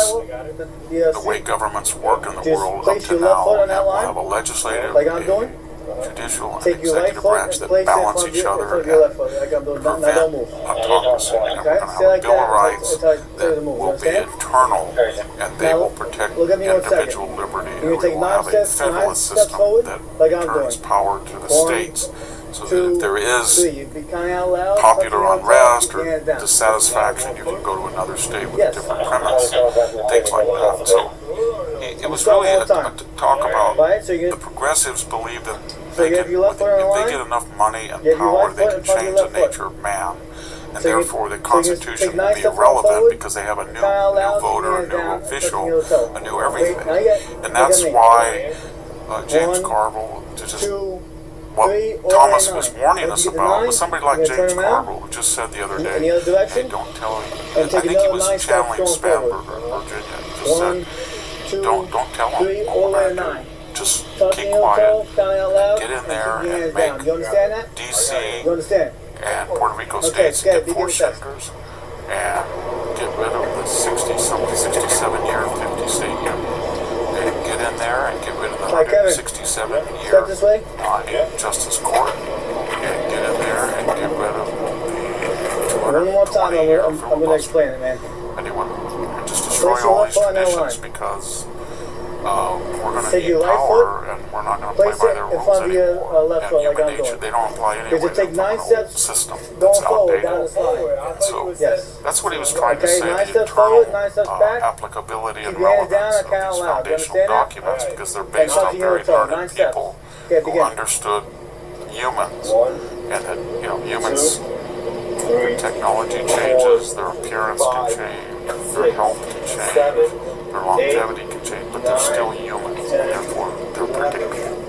the way governments work in the world up to now, and we'll have a legislative, judicial, and executive branch that balance each other and prevent autocracy. And we're going to have a Bill of Rights that will be internal, and they will protect individual liberty. And we will have a federalist system that returns power to the states, so that if there is popular unrest or dissatisfaction, you can go to another state with a different premise, things like that. So it was really a talk about the progressives believe that they can, if they get enough money and power, they can change the nature of man. And therefore the Constitution will be irrelevant because they have a new voter, a new official, a new everything. And that's why James Carville, what Thomas was warning us about was somebody like James Carville, who just said the other day, hey, don't tell him. I think he was channeling Spanberger in Virginia. He just said, don't tell him all that. Just keep quiet, get in there and make D.C. and Puerto Rico states get 4 senators and get rid of the 67-year, 50-state union. And get in there and get rid of the 167-year Justice Court, and get in there and get rid of the 220-year filibuster. Anyone, and just destroy all these traditions because we're going to need power, and we're not going to play by their rules anymore. And human nature, they don't apply anyway. They're from an old system that's outdated. And so that's what he was trying to say, the internal applicability and relevance of these foundational documents, because they're based on very learned people who understood humans, and that, humans, technology changes, their appearance can change, their health can change, their longevity can change, but they're still humans, and therefore they're predictable.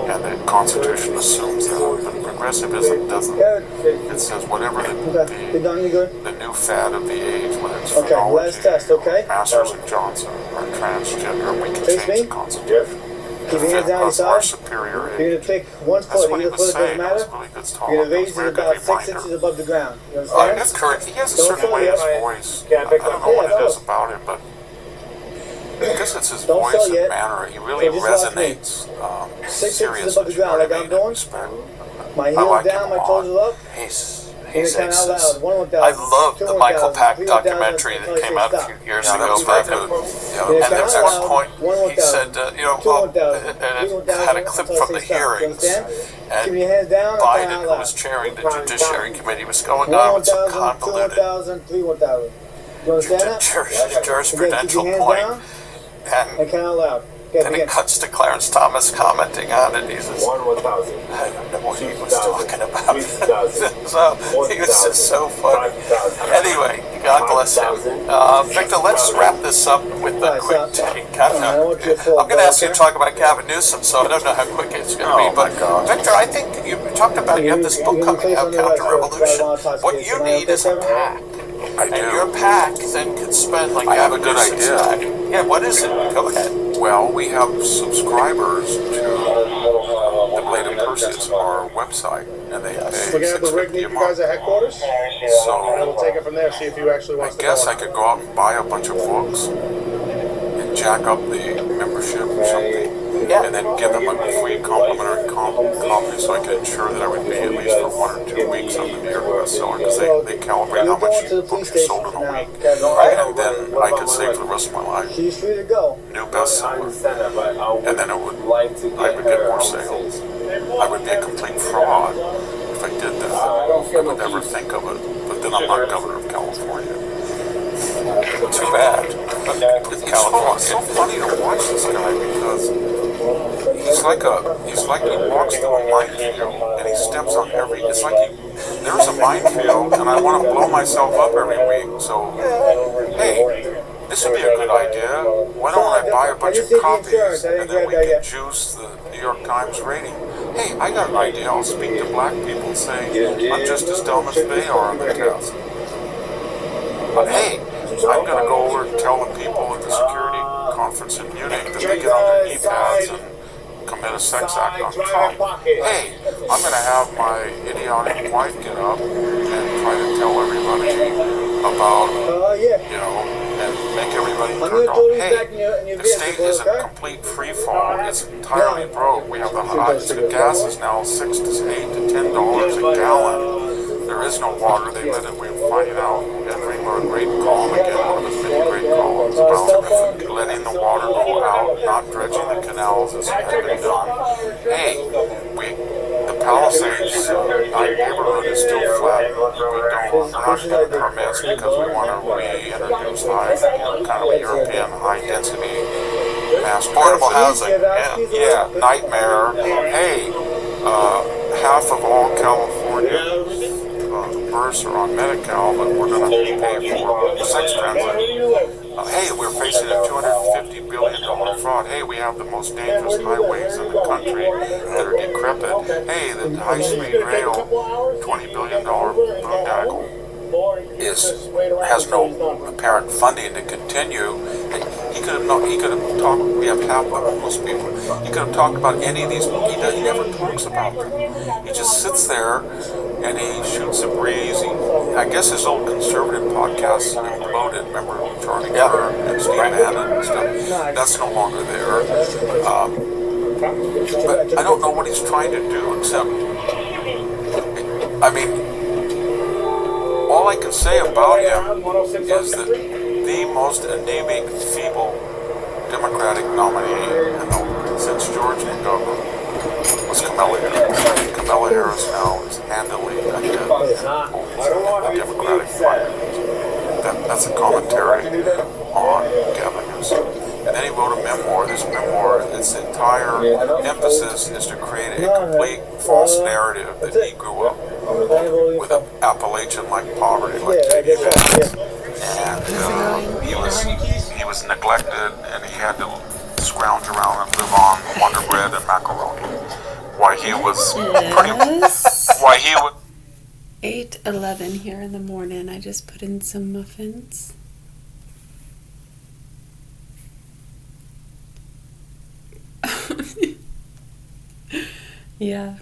And the Constitution assumes that, but progressivism doesn't. It says whatever the new fad of the age, whether it's phrenology, Masters and Johnson, or transgender, we can change the Constitution. To fit us our superior age. You're going to pick one foot. That's what he was saying. It was really good talk. You're going to It raise was it very about good 6 reminder. inches above the ground. You understand? That's correct. He has a certain way in his voice. I don't know what it is about him, but because it's his voice and manner, he really resonates 6 seriously. inches above the ground, like I'm doing. My heels down, my toes are up. He's I love the Michael Pack documentary that came out a few years ago. And there was one point he said, and it had a clip from the hearings, and Biden, who was chairing the Judiciary Committee, was going on with some convoluted jurisprudential point. And count out loud. then it cuts to Clarence Thomas commenting on it. He says, 1,000. I don't know what he was talking about. 3,000. So he was just so funny. 5,000. Anyway, God bless him. Victor, let's wrap this up with a quick take. I don't know. I'm going to ask you to talk about Gavin Newsom, so I don't know how quick it's going to be. But Victor, I think you talked about you have this book coming out, Counter-Revolution. What you need is a pack. I do. And your pack then could spend like I have a Gavin good Newsom's idea. pack. Yeah, what is it? Go ahead. Well, we have subscribers to the Blade of Perseus, our website, and they pay We're gonna have the rig $6.50 meet a you guys month. at headquarters, and So we'll take it from there. See if you actually want I to. guess I could go out and buy a bunch of books and jack up the membership or something, Yeah. and then give them a free complimentary copy so I could ensure that I would be at least for 1 or 2 weeks on the New York bestseller, because they calibrate how much books are sold in a week, and then I could say for the rest of my life, She's free to go. new bestseller, and then I would get more sales. I would be a complete fraud if I did that. I would never think of it, but then I'm not governor of California. Too bad. With It's California. so funny to watch this guy because he's like he walks through a minefield and he steps on every. It's like there's a minefield and I want to blow myself up every week. So hey, this would be a good idea. Why don't I buy a bunch of copies and then we can juice the New York Times rating? Hey, I got an idea. I'll speak to black people and say I'm just as dumb as they are on the test. But hey, I'm going to go over and tell the people at the security conference in Munich that they get on their knee pads and commit a sex act on Trump. Hey, I'm going to have my idiotic wife get up and try to tell everybody about, and make everybody turn on. Hey, the state isn't a complete free fall. It's entirely broke. We have the gas is now $6 to $8 to $10 a gallon. There is no water. They let it. We're finding out. Henry wrote a great column again, one of his many great columns about letting the water go out, not dredging the canals as had been done. Hey, the Palisades neighborhood is still flat. We're not getting permits because we want to reintroduce kind of a European high-density mass portable housing. Yeah, nightmare. Hey, half of all California births are on Medi-Cal, but we're going to pay for sex transit. Hey, we're facing a $250 billion fraud. Hey, we have the most dangerous highways in the country that are decrepit. Hey, the high-speed rail, $20 billion boondoggle has no apparent funding to continue. He could have talked. We have half the homeless people. He could have talked about any of these. He never talks about them. He just sits there and he shoots a breeze. I guess his old conservative podcasts imploded. Remember Charlie Kirk and Steve Bannon and stuff? That's no longer there. But I don't know what he's trying to do except, I mean, all I can say about him is that the most anemic, feeble Democratic nominee since George and Governor was Kamala Harris. Kamala Harris now is handily ahead of the Democratic primary. That's a commentary on Gavin Newsom. And then he wrote a memoir. This memoir, its entire emphasis is to create a complete false narrative that he grew up with an Appalachian-like poverty, like J.D. Vance. And he was neglected, and he had to scrounge around and live on Wonder Bread and macaroni. Why he was 8:11 here in the morning. I just put in some muffins. Yeah.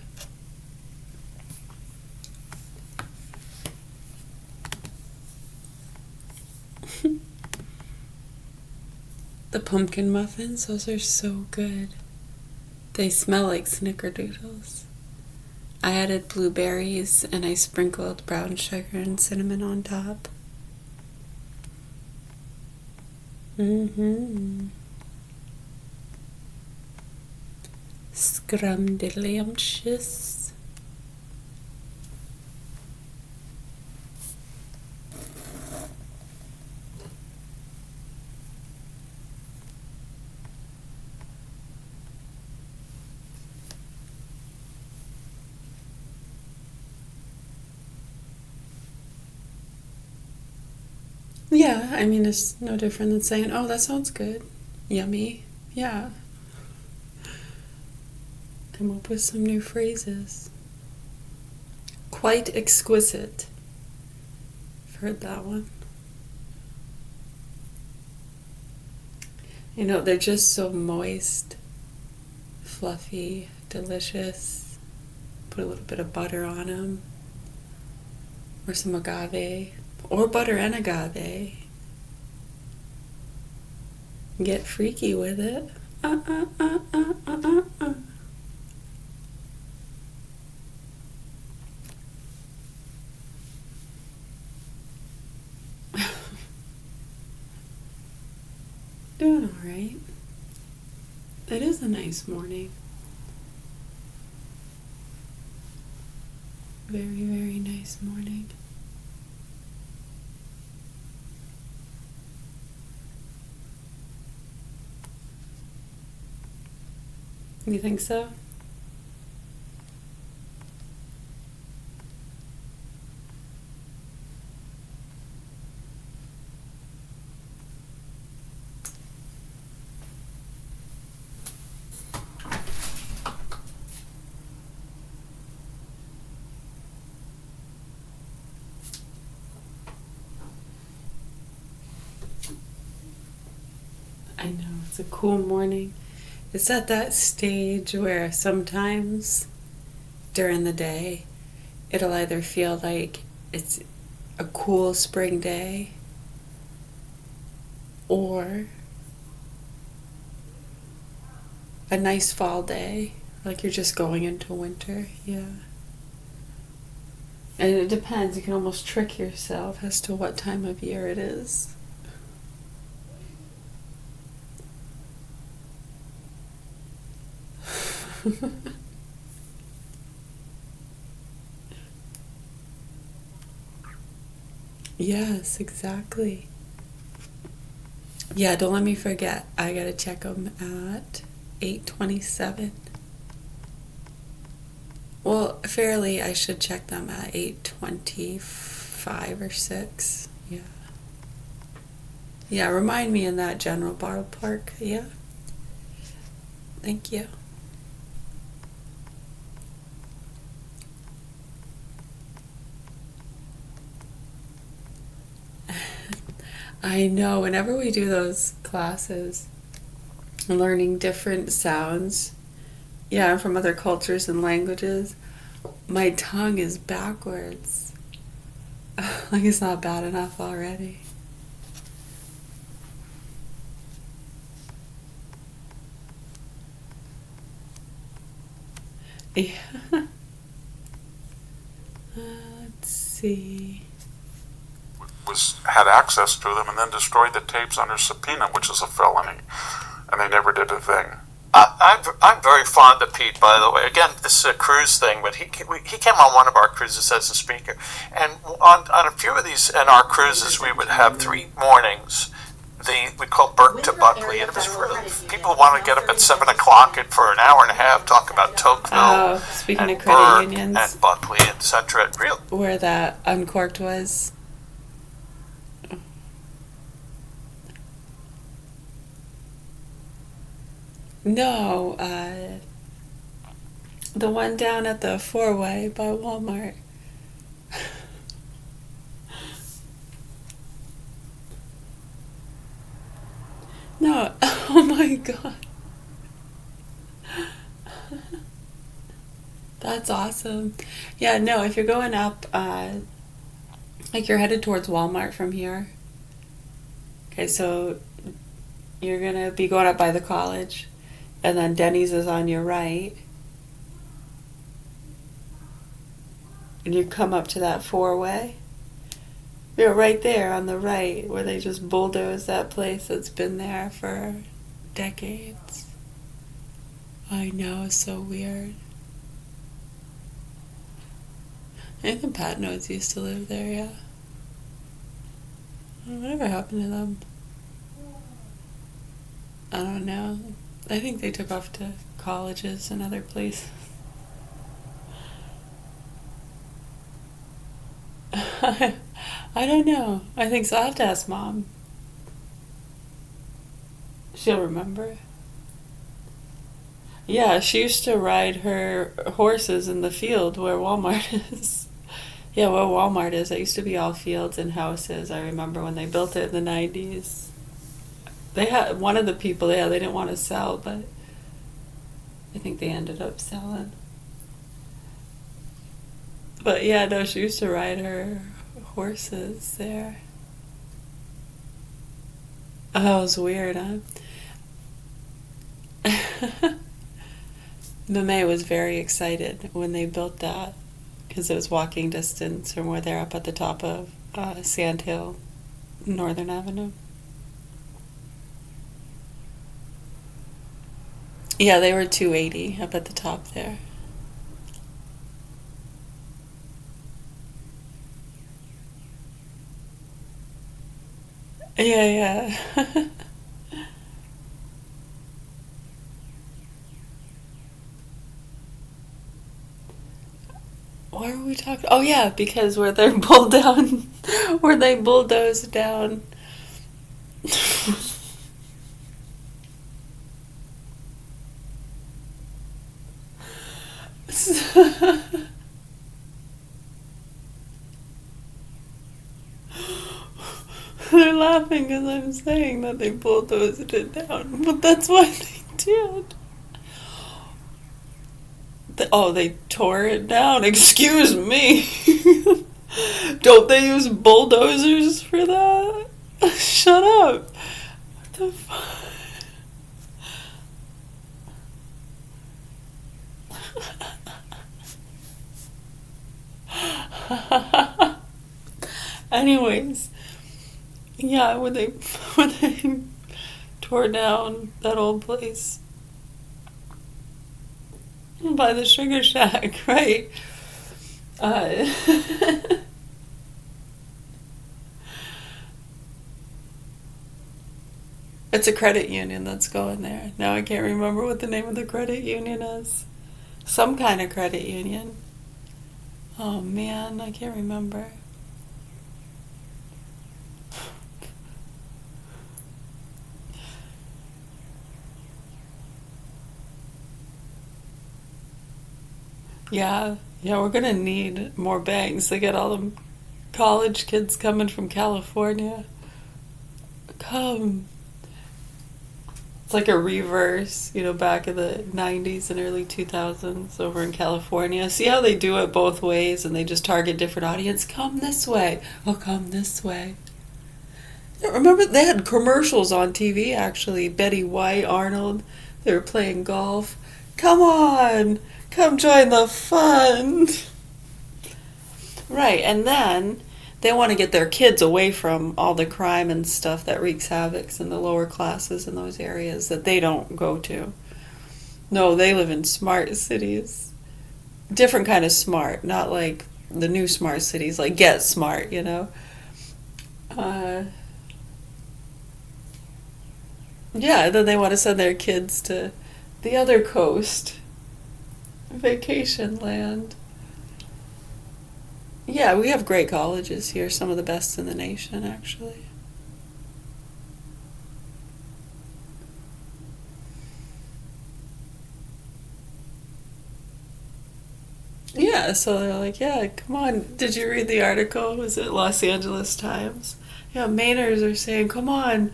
The pumpkin muffins, those are so good. They smell like snickerdoodles. I added blueberries and I sprinkled brown sugar and cinnamon on top. Scrumdiddlyumptious. Yeah, I mean, it's no different than saying, oh, that sounds good. Yummy. Yeah. Come up with some new phrases. Quite exquisite. I've heard that one. You know, they're just so moist, fluffy, delicious. Put a little bit of butter on them. Or some agave. Or butter and agave. Get freaky with it. Doing all right. It is a nice morning. Very, very nice morning. You think so? I know, it's a cool morning. It's at that stage where sometimes during the day it'll either feel like it's a cool spring day or a nice fall day, like you're just going into winter. Yeah. And it depends. You can almost trick yourself as to what time of year it is. Yes, exactly. Yeah, don't let me forget. I gotta check them at 8:27. Well, fairly, I should check them at 8:25 or 6. Yeah. Yeah, remind me in that general ballpark. Yeah. Thank you. I know, whenever we do those classes, learning different sounds, yeah, from other cultures and languages, my tongue is backwards. Like it's not bad enough already. Yeah. Let's see. Had access to them and then destroyed the tapes under subpoena, which is a felony, and they never did a thing. I'm very fond of Pete, by the way. Again, this is a cruise thing, but he came on one of our cruises as a speaker, and on a few of these in our cruises, we would have 3 mornings. We called Burke to Buckley, and it was for people who want to get up at 7 o'clock and for an hour and a half talk about Tocqueville, speaking and of credit Burke unions, and Buckley, etc. Where that Uncorked was. No, the one down at the 4-way by Walmart. No, oh my God. That's awesome. Yeah, no, if you're going up, like you're headed towards Walmart from here. Okay, so you're gonna be going up by the college, and then Denny's is on your right. And you come up to that 4-way. You're right there on the right where they just bulldozed that place that's been there for decades. I know, it's so weird. I think Pat knows used to live there, yeah. Whatever happened to them? I don't know. I think they took off to colleges and other places. I don't know. I think so. I'll have to ask Mom. She'll remember. Yeah, she used to ride her horses in the field where Walmart is. Yeah, where Walmart is. It used to be all fields and houses. I remember when they built it in the 90s. They had one of the people, yeah, they didn't want to sell, but I think they ended up selling. But yeah, no, she used to ride her horses there. Oh, it was weird, huh? Mame was very excited when they built that because it was walking distance from where they're up at the top of Sand Hill, Northern Avenue. Yeah, they were 280 up at the top there. Yeah, yeah. Why are we talking? Oh yeah, because where they pulled down, where they bulldozed down. They're laughing because I'm saying that they bulldozed it down, but that's what they did. They tore it down. Excuse me. Don't they use bulldozers for that? Shut up. What the fuck? Anyways, yeah, when they tore down that old place by the Sugar Shack, right? It's a credit union that's going there. Now I can't remember what the name of the credit union is. Some kind of credit union. Oh man, I can't remember. Yeah, we're gonna need more banks. They get all the college kids coming from California. Come. It's like a reverse, back in the 90s and early 2000s over in California. See how they do it both ways and they just target different audience? Come this way. Oh, come this way. Yeah, remember they had commercials on TV actually. Betty White, Arnold, they were playing golf. Come on. Come join the fun. Right, and then they want to get their kids away from all the crime and stuff that wreaks havoc in the lower classes in those areas that they don't go to. No, they live in smart cities. Different kind of smart, not like the new smart cities, like Get Smart, Yeah, then they want to send their kids to the other coast. Vacation land. Yeah, we have great colleges here, some of the best in the nation, actually. Yeah, so they're like, yeah, come on. Did you read the article? Was it Los Angeles Times? Yeah, Mainers are saying, come on,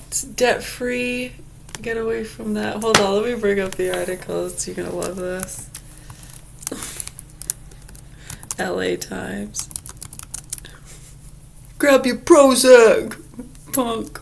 it's debt-free. Get away from that. Hold on, let me bring up the articles. You're going to love this. LA Times. Grab your Prozac, punk.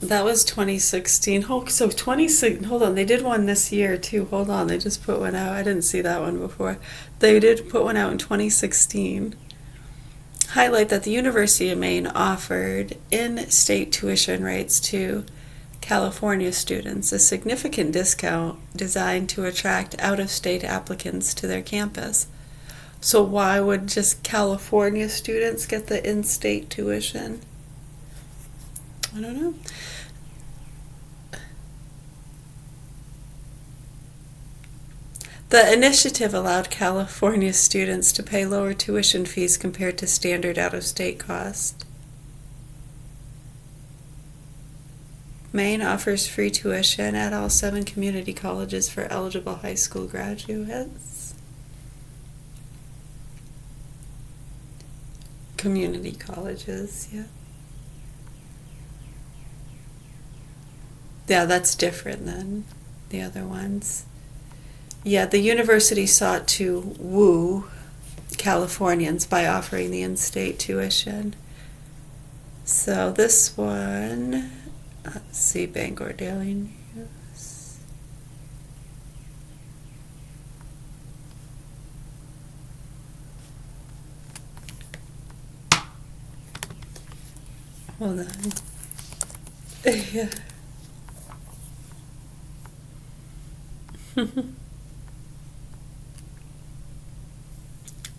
That was 2016. Oh, so 26. Hold on, they did one this year too. Hold on, they just put one out. I didn't see that one before. They did put one out in 2016. highlight that the University of Maine offered in-state tuition rates to California students, a significant discount designed to attract out-of-state applicants to their campus. So why would just California students get the in-state tuition? I don't know. The initiative allowed California students to pay lower tuition fees compared to standard out-of-state cost. Maine offers free tuition at all 7 community colleges for eligible high school graduates. Community colleges, yeah. Yeah, that's different than the other ones. Yeah, the university sought to woo Californians by offering the in-state tuition. So this one, let's see, Bangor Daily News. Hold on. Yeah.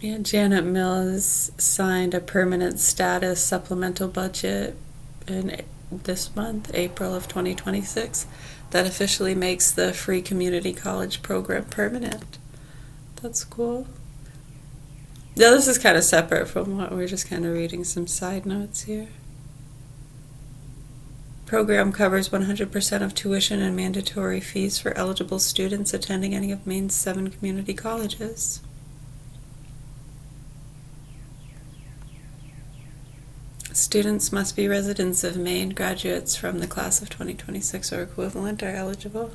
Yeah, Janet Mills signed a permanent status supplemental budget in this month, April of 2026, that officially makes the free community college program permanent. That's cool. Yeah, this is kind of separate from what we're just kind of reading some side notes here. Program covers 100% of tuition and mandatory fees for eligible students attending any of Maine's 7 community colleges. Students must be residents of Maine. Graduates from the class of 2026 or equivalent are eligible.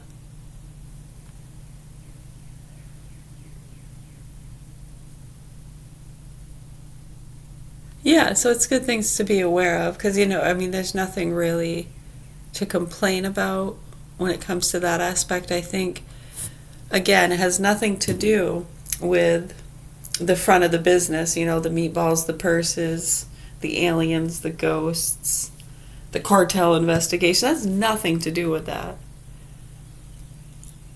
Yeah, so it's good things to be aware of because, there's nothing really to complain about when it comes to that aspect. I think, again, it has nothing to do with the front of the business, the meatballs, the purses, the aliens, the ghosts, the cartel investigation. That's nothing to do with that.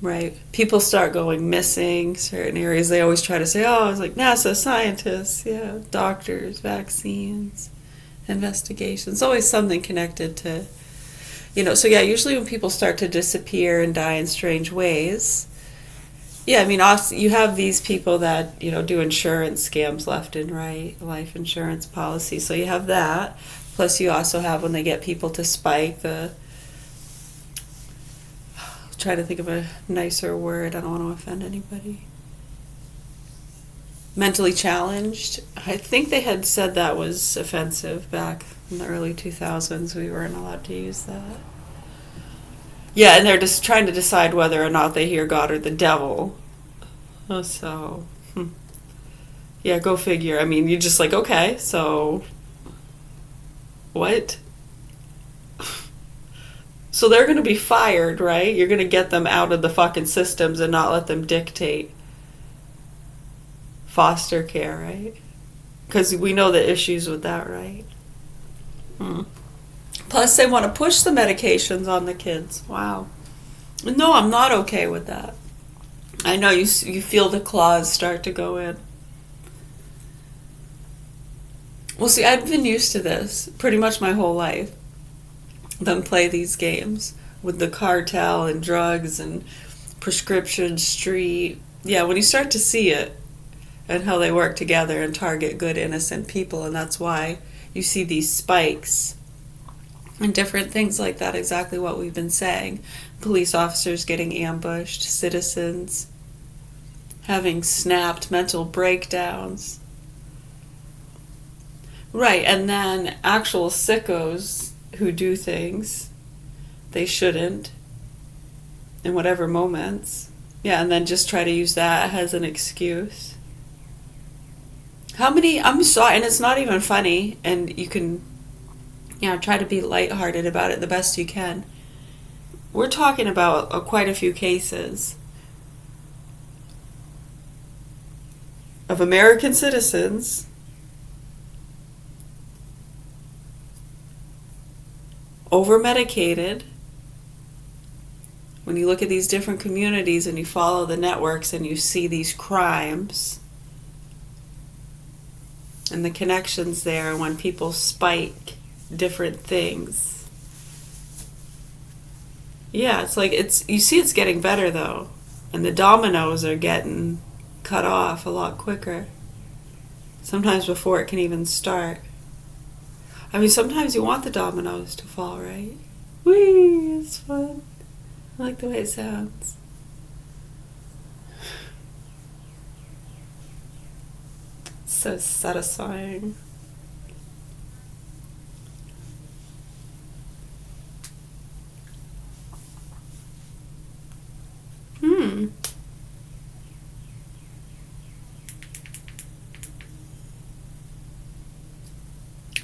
Right? People start going missing, certain areas. They always try to say, oh, it's like NASA scientists, yeah, doctors, vaccines, investigations. It's always something connected to, so yeah, usually when people start to disappear and die in strange ways, yeah, you have these people that, do insurance scams left and right, life insurance policies. So you have that. Plus you also have when they get people to spike trying to think of a nicer word. I don't want to offend anybody. Mentally challenged. I think they had said that was offensive back in the early 2000s. We weren't allowed to use that. Yeah, and they're just trying to decide whether or not they hear God or the devil. So, yeah, go figure. You're just like, okay, so what? So they're going to be fired, right? You're going to get them out of the fucking systems and not let them dictate foster care, right? Because we know the issues with that, right? Plus, they want to push the medications on the kids. Wow. No, I'm not okay with that. I know you feel the claws start to go in. Well, see, I've been used to this pretty much my whole life. Them play these games with the cartel and drugs and prescription street. Yeah, when you start to see it and how they work together and target good, innocent people, and that's why you see these spikes and different things like that, exactly what we've been saying. Police officers getting ambushed, citizens having snapped mental breakdowns. Right, and then actual sickos who do things they shouldn't in whatever moments. Yeah, and then just try to use that as an excuse. I'm sorry, and it's not even funny, and you can, try to be lighthearted about it the best you can. We're talking about quite a few cases of American citizens over-medicated. When you look at these different communities and you follow the networks and you see these crimes and the connections there, when people spike different things. Yeah, it's like you see it's getting better though. And the dominoes are getting cut off a lot quicker. Sometimes before it can even start. I mean, sometimes you want the dominoes to fall, right? Whee, it's fun. I like the way it sounds. It's so satisfying.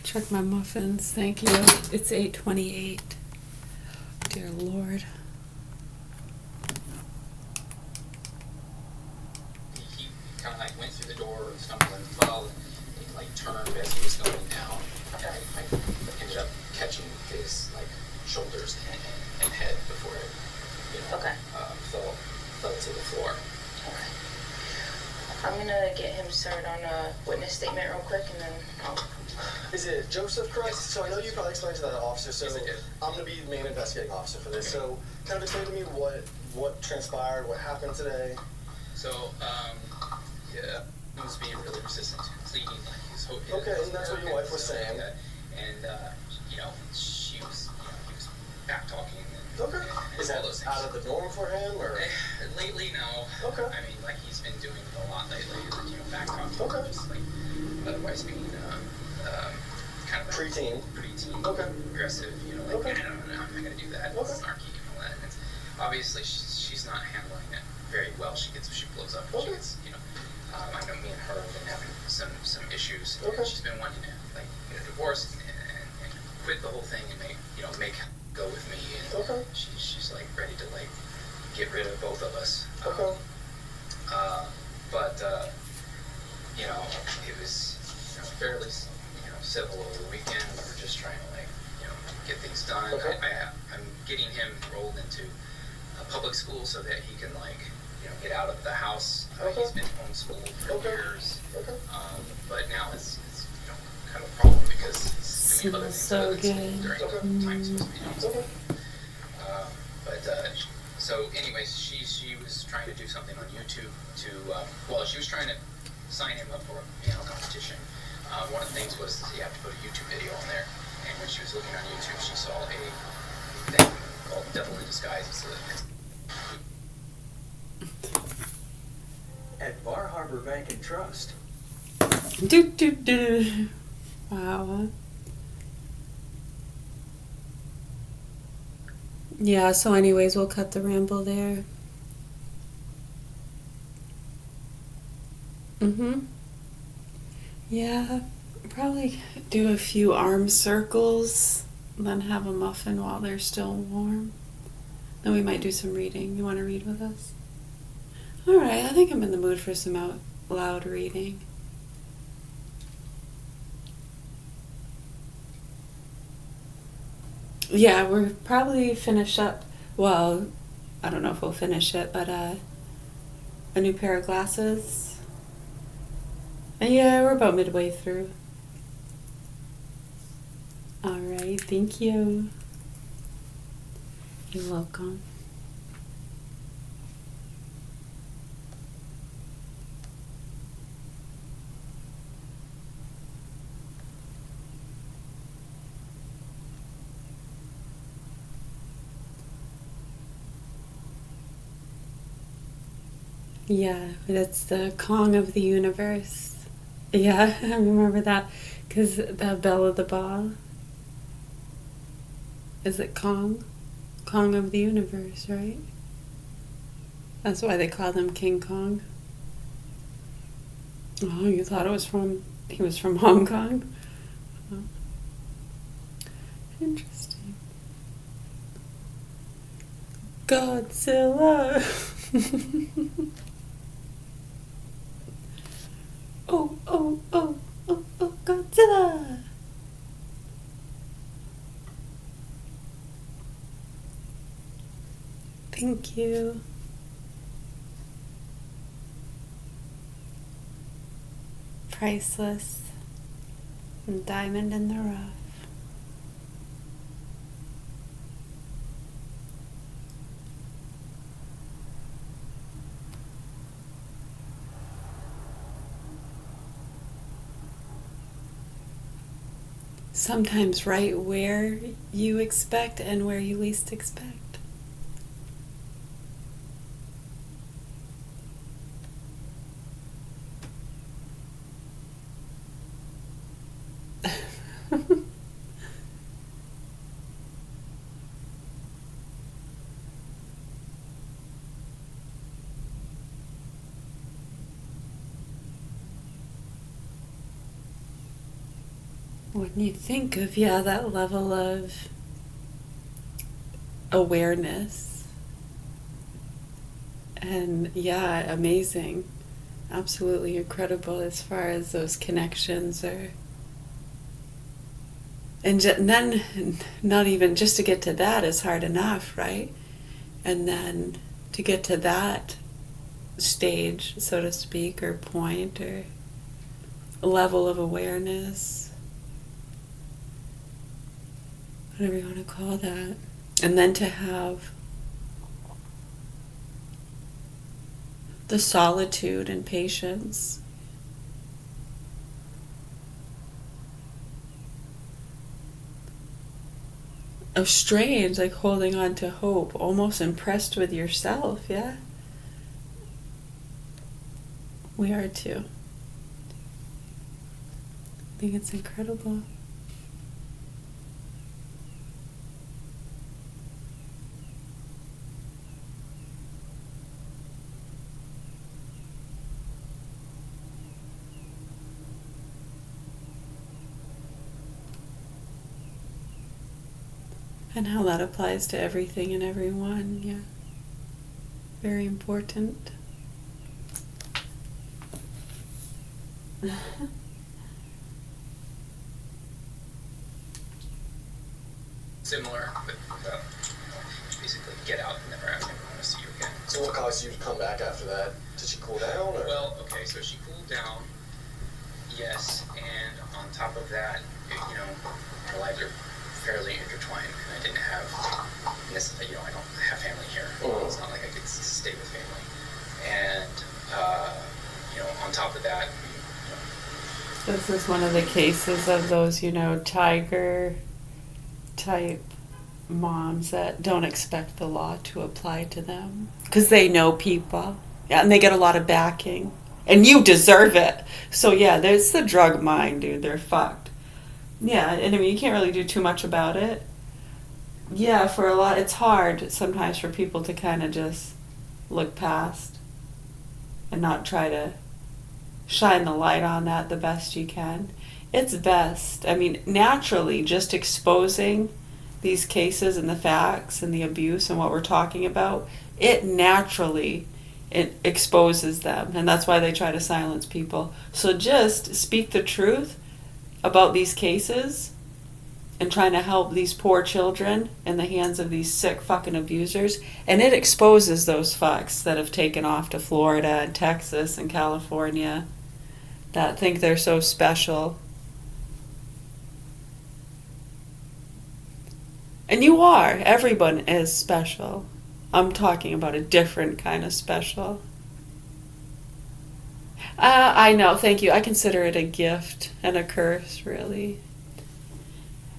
Check my muffins. Thank you. It's 8:28. Dear Lord. He kind of like went through the door and stumbled and fell, and he like turned as he was going down, and I ended up catching his like shoulders and head before it, fell to the floor. Okay. I'm gonna get him started on a witness statement real quick, and then I'll... Is it Joseph, correct? Yes. So I know you probably explained to that officer, so yes, I'm going to be the main investigating officer for this. So kind of explain to me what transpired, what happened today. So, yeah, he was being really resistant to pleading, like he was hoping. Okay, and that's what your wife was saying. And, he was back talking. Okay. Is that out of the norm for him, or? Lately, no. Okay. I mean, like he's been doing it a lot lately, back talking. Okay. Just like otherwise being kind of preteen, okay, aggressive. Okay. I don't know, I'm not gonna do that. Okay. Snarky and all that. And obviously, she's not handling it very well. She blows up. Okay. She gets, I know me and her have been having some issues. Okay. She's been wanting to get a divorce and quit the whole thing and make go with me. And okay. She's like ready to get rid of both of us. Okay. But it was fairly civil over the weekend. We were just trying to get things done. Okay. I'm getting him enrolled into a public school so that he can get out of the house. Okay. He's been homeschooled for years. Okay. But now it's kind of a problem because he's doing other things so other than school good. during the time he's supposed to be doing school. Okay. So anyways, she was trying to do something on YouTube to she was trying to sign him up for a piano competition. One of the things was you have to put a YouTube video on there, and when she was looking on YouTube, she saw a thing called Devil in Disguise. At Bar Harbor Bank and Trust. Wow. Yeah, so anyways, we'll cut the ramble there. Yeah, probably do a few arm circles, then have a muffin while they're still warm. Then we might do some reading. You want to read with us? Alright, I think I'm in the mood for some out loud reading. Yeah, we're probably finish up, well, I don't know if we'll finish it, but a new pair of glasses. And yeah, we're about midway through. Alright, thank you. You're welcome. Yeah, that's the Kong of the universe. Yeah, I remember that, because the Belle of the Ball. Is it Kong? Kong of the universe, right? That's why they call him King Kong. Oh, you thought he was from Hong Kong? Oh. Interesting. Godzilla! Oh, oh, oh, oh, oh, Godzilla! Thank you. Priceless. And diamond in the rough. Sometimes right where you expect and where you least expect. When you think of, that level of awareness, and amazing, absolutely incredible as far as those connections are. And then, not even just to get to that is hard enough, right? And then to get to that stage, so to speak, or point, or level of awareness, whatever you want to call that. And then to have the solitude and patience of strange, like holding on to hope, almost impressed with yourself, yeah? We are too. I think it's incredible. And how that applies to everything and everyone, yeah. Very important. Similar, but basically get out and never want to see you again. So what caused you to come back after that? Did she cool down? Or? Well, okay, so she cooled down, yes, and on top of that, our lives are fairly intertwined, and I didn't have, I don't have family here. It's not like I could stay with family. And, on top of that, This is one of the cases of those, tiger type moms that don't expect the law to apply to them because they know people, and they get a lot of backing, and you deserve it. So there's the drug mind, dude. They're fucked. And you can't really do too much about it. For a lot, it's hard sometimes for people to kind of just look past and not try to shine the light on that the best you can. It's best. Naturally, just exposing these cases and the facts and the abuse and what we're talking about, it naturally exposes them. And that's why they try to silence people. So just speak the truth about these cases and trying to help these poor children in the hands of these sick fucking abusers. And it exposes those fucks that have taken off to Florida and Texas and California that think they're so special. And you are. Everyone is special. I'm talking about a different kind of special. I know, thank you. I consider it a gift and a curse, really.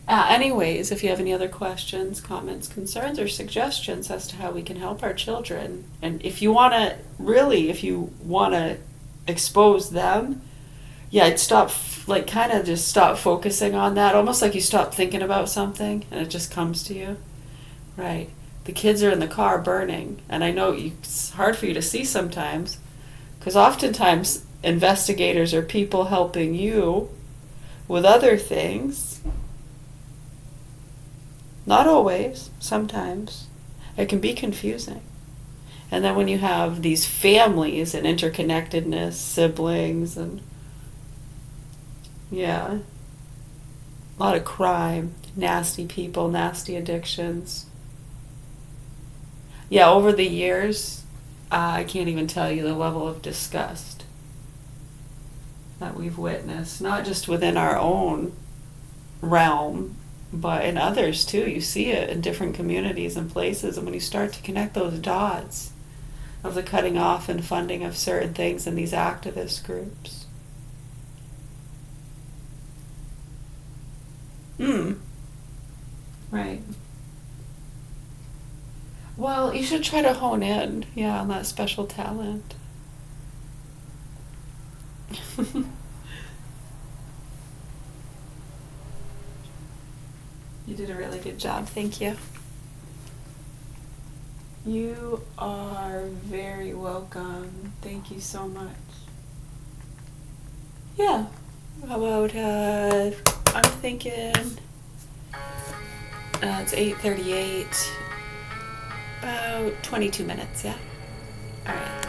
Anyways, if you have any other questions, comments, concerns, or suggestions as to how we can help our children, and if you want to expose them, I'd stop, just stop focusing on that, almost like you stop thinking about something, and it just comes to you, right? The kids are in the car burning, and I know it's hard for you to see sometimes, because oftentimes investigators are people helping you with other things. Not always, sometimes. It can be confusing. And then when you have these families and interconnectedness, siblings, and a lot of crime, nasty people, nasty addictions. Yeah, over the years, I can't even tell you the level of disgust that we've witnessed, not just within our own realm, but in others too. You see it in different communities and places, and when you start to connect those dots of the cutting off and funding of certain things in these activist groups. Right. Well, you should try to hone in, on that special talent. You did a really good job. Thank you. You are very welcome. Thank you so much. Yeah. How about, I'm thinking, it's 8:38. About 22 minutes, yeah? All right.